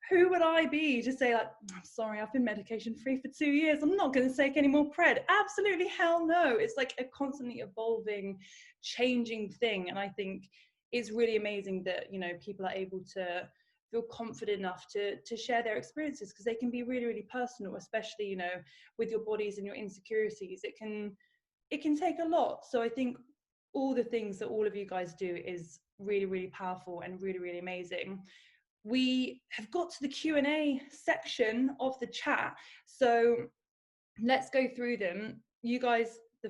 who would I be to say like, I'm sorry, I've been medication free for 2 years, I'm not going to take any more pred? Absolutely hell no. It's like a constantly evolving, changing thing. And I think it's really amazing that people are able to feel confident enough to share their experiences, because they can be really, really personal, especially with your bodies and your insecurities. It can take a lot. So I think all the things that all of you guys do is really, really powerful and really, really amazing. We have got to the Q&A section of the chat, so let's go through them. You guys, the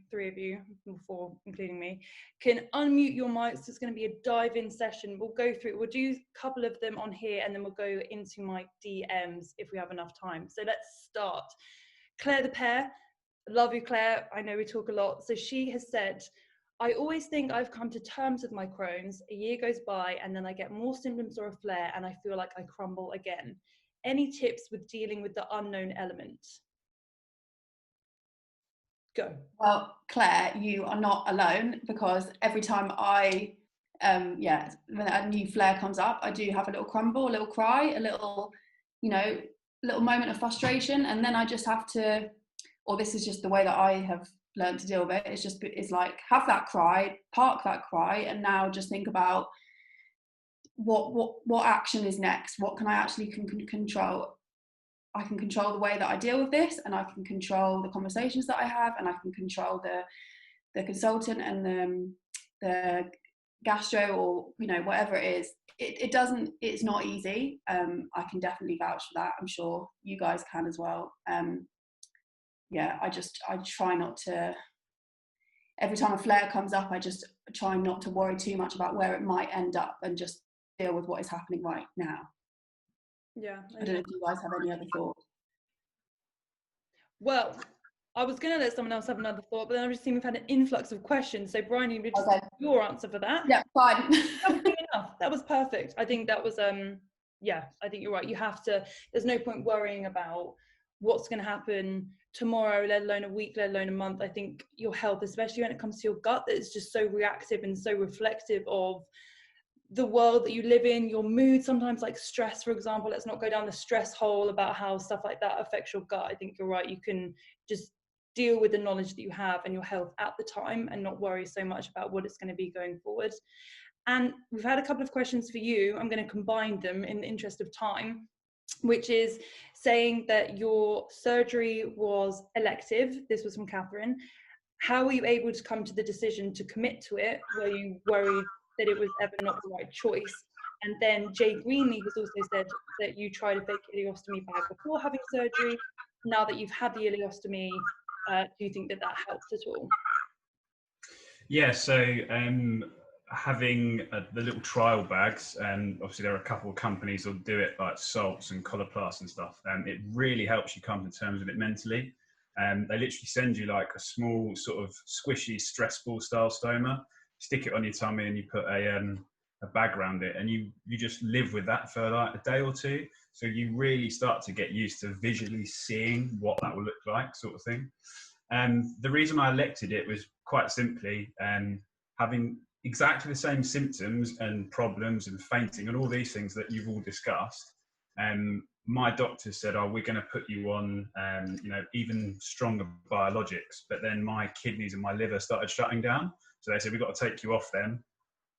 three of you, 4 including me, can unmute your mics. It's going to be a dive-in session. We'll go through, we'll do a couple of them on here, and then we'll go into my DMs if we have enough time. So let's start. Claire the Pear. Love you, Claire. I know we talk a lot. So she has said, I always think I've come to terms with my Crohn's. A year goes by and then I get more symptoms or a flare and I feel like I crumble again. Any tips with dealing with the unknown element? Go. Well, Claire, you are not alone, because every time when a new flare comes up, I do have a little crumble, a little cry, a little, little moment of frustration. And then I just have to, or this is just the way that I have learned to deal with it. It's like, have that cry, park that cry, and now just think about what action is next. What can I actually control? I can control the way that I deal with this, and I can control the conversations that I have, and I can control the consultant and the gastro, or whatever it is. It's not easy. I can definitely vouch for that. I'm sure you guys can as well. I try not to, every time a flare comes up, I just try not to worry too much about where it might end up and just deal with what is happening right now. Yeah. I don't know if you guys have any other thoughts. Well, I was going to let someone else have another thought, but then I've just seen we've had an influx of questions. So Briony, would just your answer for that? Yeah, fine. That was good enough. That was perfect. I think that was, I think you're right. You have to, there's no point worrying about what's going to happen tomorrow, let alone a week, let alone a month. I think your health, especially when it comes to your gut, that is just so reactive and so reflective of the world that you live in, your mood, sometimes like stress, for example. Let's not go down the stress hole about how stuff like that affects your gut. I think you're right. You can just deal with the knowledge that you have and your health at the time and not worry so much about what it's going to be going forward. And we've had a couple of questions for you. I'm going to combine them in the interest of time, which is saying that your surgery was elective. This was from Catherine. How were you able to come to the decision to commit to it? Were you worried that it was ever not the right choice? And then Jay Greenlee has also said that you tried a fake ileostomy bag before having surgery. Now that you've had the ileostomy, do you think that helped at all? Yeah, so having the little trial bags, and obviously there are a couple of companies that'll do it, like Salts and Colitis and stuff, it really helps you come to terms with it mentally. They literally send you like a small sort of squishy stress ball style stoma, stick it on your tummy, and you put a bag around it, and you just live with that for like a day or two. So you really start to get used to visually seeing what that will look like, sort of thing. The reason I elected it was quite simply having exactly the same symptoms and problems and fainting and all these things that you've all discussed. My doctor said, "Oh, we're going to put you on, even stronger biologics." But then my kidneys and my liver started shutting down, so they said, "We've got to take you off them."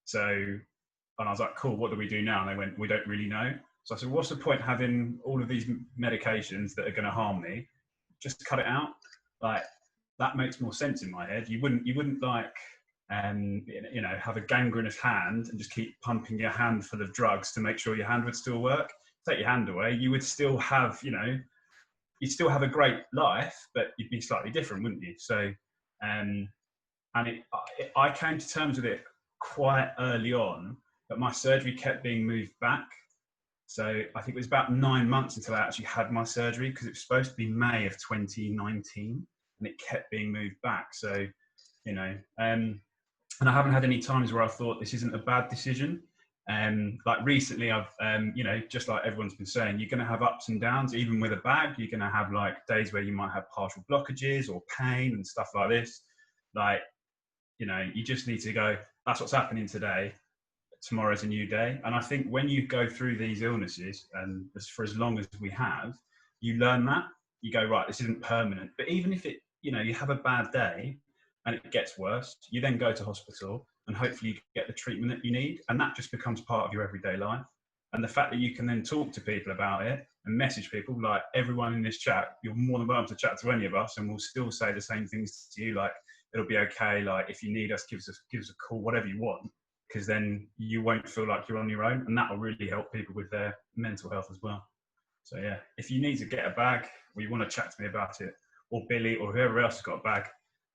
So, and I was like, "Cool, what do we do now?" And they went, "We don't really know." So I said, "What's the point having all of these medications that are going to harm me? Just cut it out." Like, that makes more sense in my head. You wouldn't like, have a gangrenous hand and just keep pumping your hand full of drugs to make sure your hand would still work. Take your hand away, you would still have, you'd still have a great life, but you'd be slightly different, wouldn't you? So, I came to terms with it quite early on, but my surgery kept being moved back. So I think it was about 9 months until I actually had my surgery, because it was supposed to be May of 2019, and it kept being moved back. So, and I haven't had any times where I thought this isn't a bad decision. Like recently, I've, just like everyone's been saying, you're going to have ups and downs. Even with a bag, you're going to have like days where you might have partial blockages or pain and stuff like this. Like, you just need to go, that's what's happening today. Tomorrow's a new day. And I think when you go through these illnesses, and for as long as we have, you learn that. You go, right, this isn't permanent. But even if it, you have a bad day and it gets worse, you then go to hospital and hopefully you get the treatment that you need. And that just becomes part of your everyday life. And the fact that you can then talk to people about it and message people, like everyone in this chat, you're more than welcome to chat to any of us, and we'll still say the same things to you, like, it'll be okay, like, if you need us, give us a call, whatever you want, because then you won't feel like you're on your own, and that will really help people with their mental health as well. So yeah, if you need to get a bag, or you want to chat to me about it, or Billy, or whoever else has got a bag,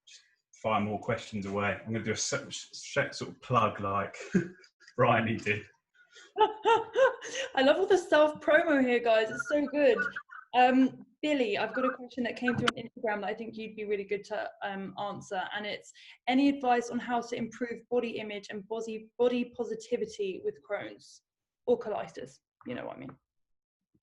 just fire more questions away. I'm going to do a sort of plug like Briony did. I love all the self-promo here, guys. It's so good. Billy, I've got a question that came through on Instagram that I think you'd be really good to answer, and it's any advice on how to improve body image and body positivity with Crohn's or colitis? You know what I mean?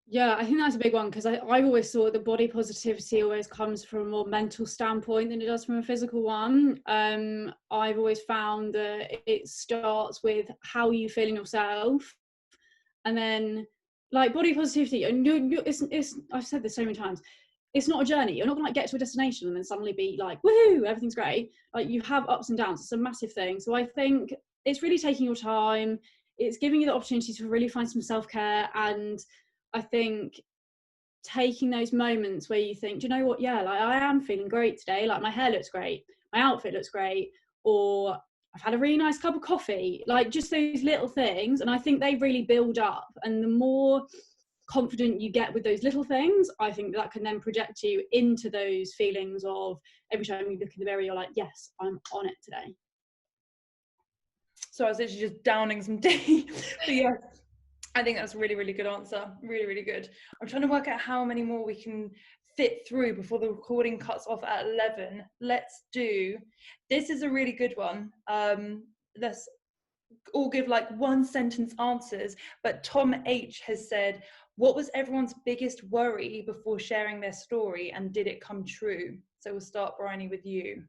Yeah, I think that's a big one, because I've always thought that body positivity always comes from a more mental standpoint than it does from a physical one. I've always found that it starts with how you feel in yourself, and then like body positivity. And it's I've said this so many times. It's not a journey. You're not gonna like get to a destination and then suddenly be like, woohoo, everything's great. Like, you have ups and downs. It's a massive thing. So I think it's really taking your time. It's giving you the opportunity to really find some self-care, and I think taking those moments where you think, do you know what? Yeah, like, I am feeling great today. Like, my hair looks great, my outfit looks great, or I've had a really nice cup of coffee. Like, just those little things. And I think they really build up. And the more confident you get with those little things, I think that can then project you into those feelings of every time you look in the mirror, you're like, yes, I'm on it today. So I was literally just downing some tea. But yeah, I think that's a really, really good answer. Really, really good. I'm trying to work out how many more we can fit through before the recording cuts off at 11. Let's do, this is a really good one. Let's all give like one sentence answers. But Tom H has said, what was everyone's biggest worry before sharing their story, and did it come true? So we'll start, Briony, with you.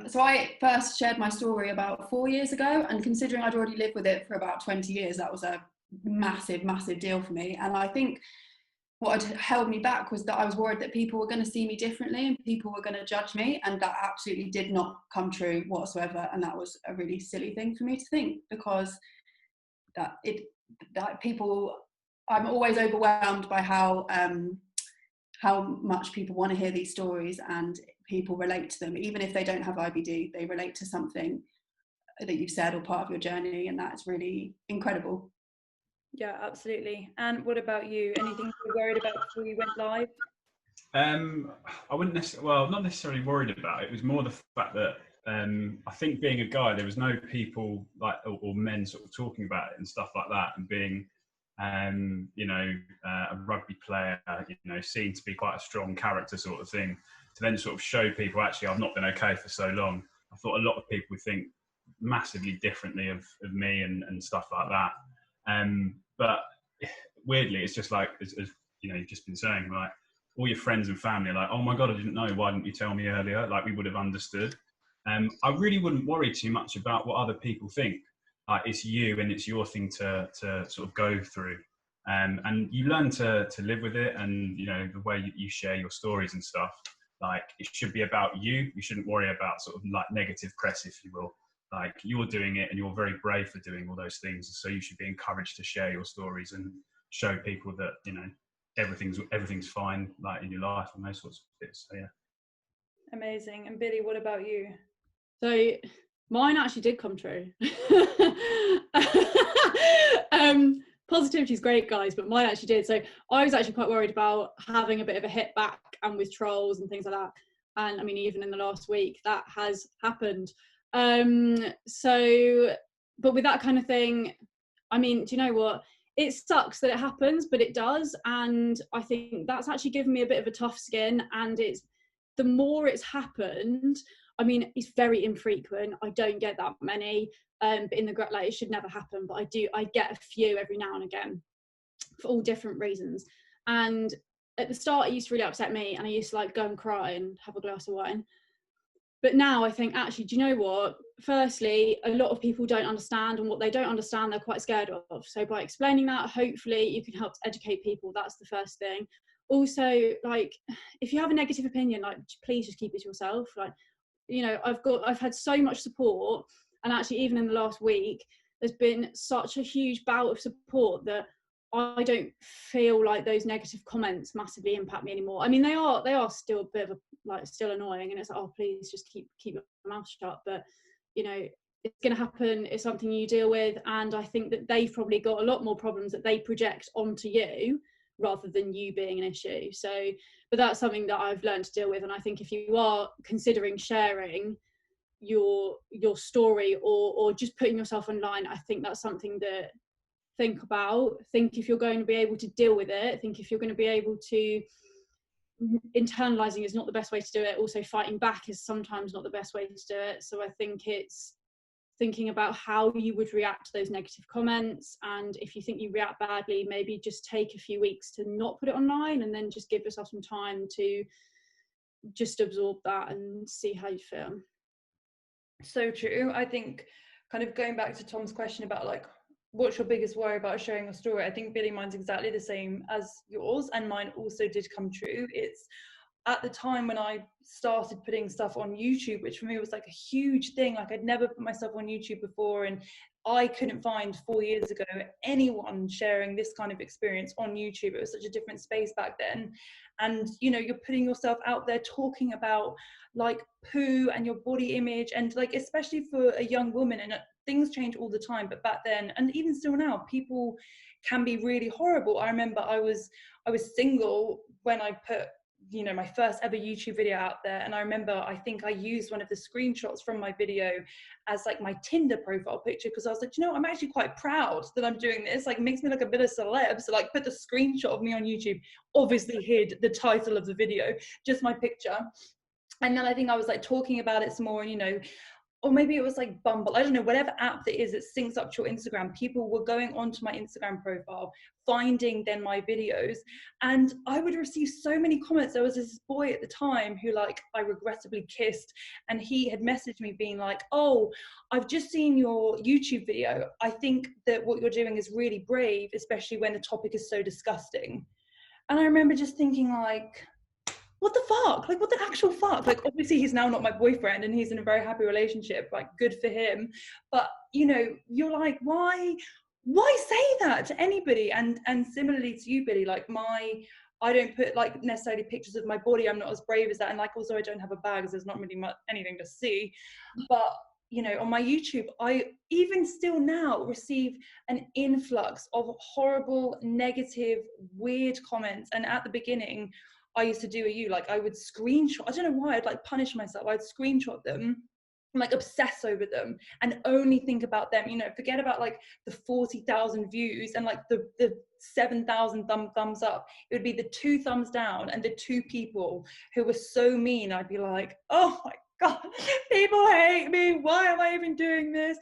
So I first shared my story about 4 years ago, and considering I'd already lived with it for about 20 years, that was a massive, massive deal for me. And I think what had held me back was that I was worried that people were going to see me differently and people were going to judge me, and that absolutely did not come true whatsoever. And that was a really silly thing for me to think, because I'm always overwhelmed by how much people want to hear these stories, and people relate to them. Even if they don't have IBD, they relate to something that you've said or part of your journey, and that's really incredible. Yeah, absolutely. And what about you? Anything you were worried about before you went live? I wouldn't necessarily, well, not necessarily worried about it. It was more the fact that I think being a guy, there was no people like or men sort of talking about it and stuff like that, and being a rugby player, seen to be quite a strong character sort of thing, to then sort of show people, actually, I've not been okay for so long. I thought a lot of people would think massively differently of me and stuff like that. But weirdly, it's just like, as you've just been saying, like, all your friends and family are like, oh my God, I didn't know. Why didn't you tell me earlier? Like, we would have understood. I really wouldn't worry too much about what other people think. It's you and it's your thing to sort of go through. And you learn to live with it, and the way you share your stories and stuff, like, it should be about you. You shouldn't worry about sort of like negative press, if you will. Like, you're doing it and you're very brave for doing all those things, so you should be encouraged to share your stories and show people that everything's fine, like, in your life and those sorts of bits. So yeah. Amazing. And Billie, what about you? So mine actually did come true. Positivity is great, guys, but mine actually did. So I was actually quite worried about having a bit of a hit back and with trolls and things like that. And I mean, even in the last week, that has happened. But with that kind of thing, I mean, do you know what? It sucks that it happens, but it does. And I think that's actually given me a bit of a tough skin. And the more it's happened, I mean, it's very infrequent. I don't get that many. But in the it should never happen, but I get a few every now and again for all different reasons. And at the start, it used to really upset me, and I used to like go and cry and have a glass of wine. But now I think, actually, do you know what? Firstly, a lot of people don't understand, and what they don't understand, they're quite scared of. So by explaining that, hopefully you can help educate people. That's the first thing. Also, like, if you have a negative opinion, like, please just keep it to yourself. Like, I've had so much support. And actually, even in the last week, there's been such a huge bout of support that I don't feel like those negative comments massively impact me anymore. I mean, they are still a bit of still annoying, and it's like, oh, please just keep your mouth shut. But it's going to happen. It's something you deal with, and I think that they've probably got a lot more problems that they project onto you rather than you being an issue. So, but that's something that I've learned to deal with, and I think if you are considering sharing your story or just putting yourself online, I think that's something that think if you're going to be able to deal with it, think if you're going to be able to, internalizing is not the best way to do it, also fighting back is sometimes not the best way to do it. So I think it's thinking about how you would react to those negative comments, and if you think you react badly, maybe just take a few weeks to not put it online, and then just give yourself some time to just absorb that and see how you feel. So true. I think, kind of going back to Tom's question about like, what's your biggest worry about sharing your story? I think, Billie, mine's exactly the same as yours, and mine also did come true. It's at the time when I started putting stuff on YouTube, which for me was like a huge thing. Like, I'd never put myself on YouTube before, and I couldn't find 4 years ago anyone sharing this kind of experience on YouTube. It was such a different space back then. And you're putting yourself out there talking about like poo and your body image, and like, especially for a young woman, and things change all the time, but back then, and even still now, people can be really horrible. I remember I was single when I put my first ever YouTube video out there, and I remember I think I used one of the screenshots from my video as like my Tinder profile picture, because I was like, I'm actually quite proud that I'm doing this. Like, it makes me look a bit of celeb. So like, put the screenshot of me on YouTube, obviously hid the title of the video, just my picture. And then I think I was like talking about it some more, and or maybe it was like Bumble, I don't know, whatever app that is that syncs up to your Instagram, people were going onto my Instagram profile, finding then my videos, and I would receive so many comments. There was this boy at the time who like I regrettably kissed, and he had messaged me being like, oh, I've just seen your YouTube video. I think that what you're doing is really brave, especially when the topic is so disgusting. And I remember just thinking like, what the fuck? Like, what the actual fuck? Like, obviously he's now not my boyfriend and he's in a very happy relationship, like, good for him. But, you're like, why say that to anybody? And similarly to you, Billie, like I don't put like necessarily pictures of my body. I'm not as brave as that. And like, also I don't have a bag, so there's not really anything to see. But, on my YouTube, I even still now receive an influx of horrible, negative, weird comments. And at the beginning, I used to do like I would screenshot, I don't know why, I'd like punish myself, I'd screenshot them like obsess over them and only think about them, you know, forget about like the 40,000 views and like the 7,000 thumbs up. It would be the 2 thumbs down and the 2 people who were so mean. I'd be like, oh my God, people hate me. Why am I even doing this?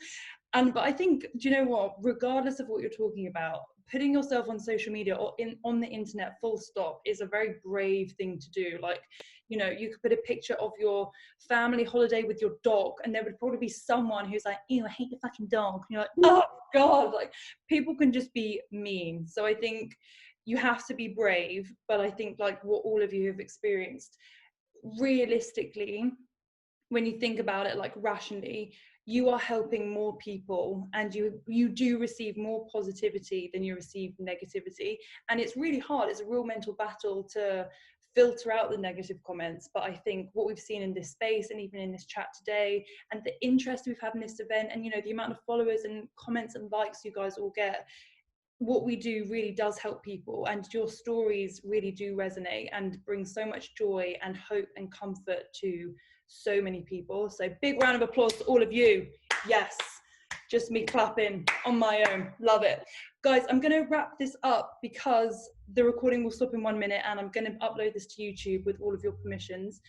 But I think, do you know what, regardless of what you're talking about, putting yourself on social media or on the internet full stop is a very brave thing to do. Like, you know, you could put a picture of your family holiday with your dog and there would probably be someone who's like, ew, I hate your fucking dog. And you're like, oh God, like people can just be mean. So I think you have to be brave, but I think like what all of you have experienced, realistically, when you think about it like rationally, you are helping more people and you do receive more positivity than you receive negativity. And it's really hard. It's a real mental battle to filter out the negative comments. But I think what we've seen in this space and even in this chat today and the interest we've had in this event and, you know, the amount of followers and comments and likes you guys all get, what we do really does help people, and your stories really do resonate and bring so much joy and hope and comfort to so many people. So big round of applause to all of you. Yes, just me clapping on my own. Love it. Guys, I'm going to wrap this up because the recording will stop in 1 minute and I'm going to upload this to YouTube with all of your permissions.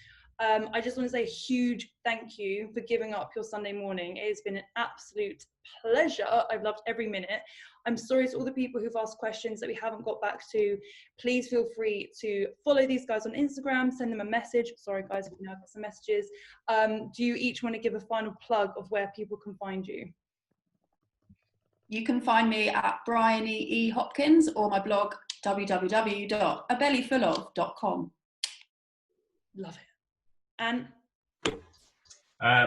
I just want to say a huge thank you for giving up your Sunday morning. It has been an absolute pleasure. I've loved every minute. I'm sorry to all the people who've asked questions that we haven't got back to. Please feel free to follow these guys on Instagram, send them a message. Sorry guys, if you now got some messages. Do you each want to give a final plug of where people can find you? You can find me at Bryony Hopkins or my blog www.abellyfulof.com. Love it. And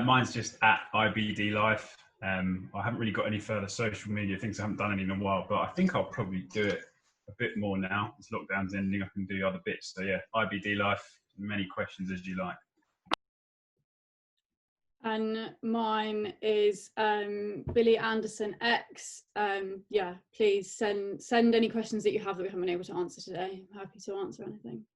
mine's just at IBD Life. I haven't really got any further social media things. I haven't done any in a while, but I think I'll probably do it a bit more now. As lockdown's ending, I can do other bits. So yeah, IBD Life. Many questions as you like. And mine is Billie Anderson X. Yeah, please send any questions that you have that we haven't been able to answer today. I'm happy to answer anything.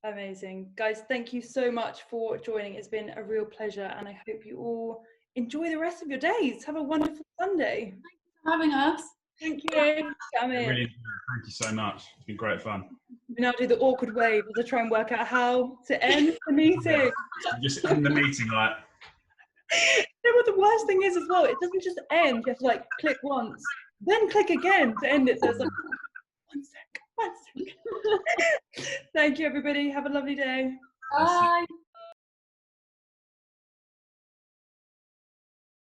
Amazing. Guys, thank you so much for joining. It's been a real pleasure and I hope you all enjoy the rest of your days. Have a wonderful Sunday. Thanks for having us. Thank you. Come in. Really, thank you so much. It's been great fun. We now do the awkward wave to try and work out how to end the meeting. Yeah. Just end the meeting like. You know what the worst thing is as well? It doesn't just end. You have to like click once, then click again to end it. So it's like, 1 sec. Thank you, everybody. Have a lovely day. Bye.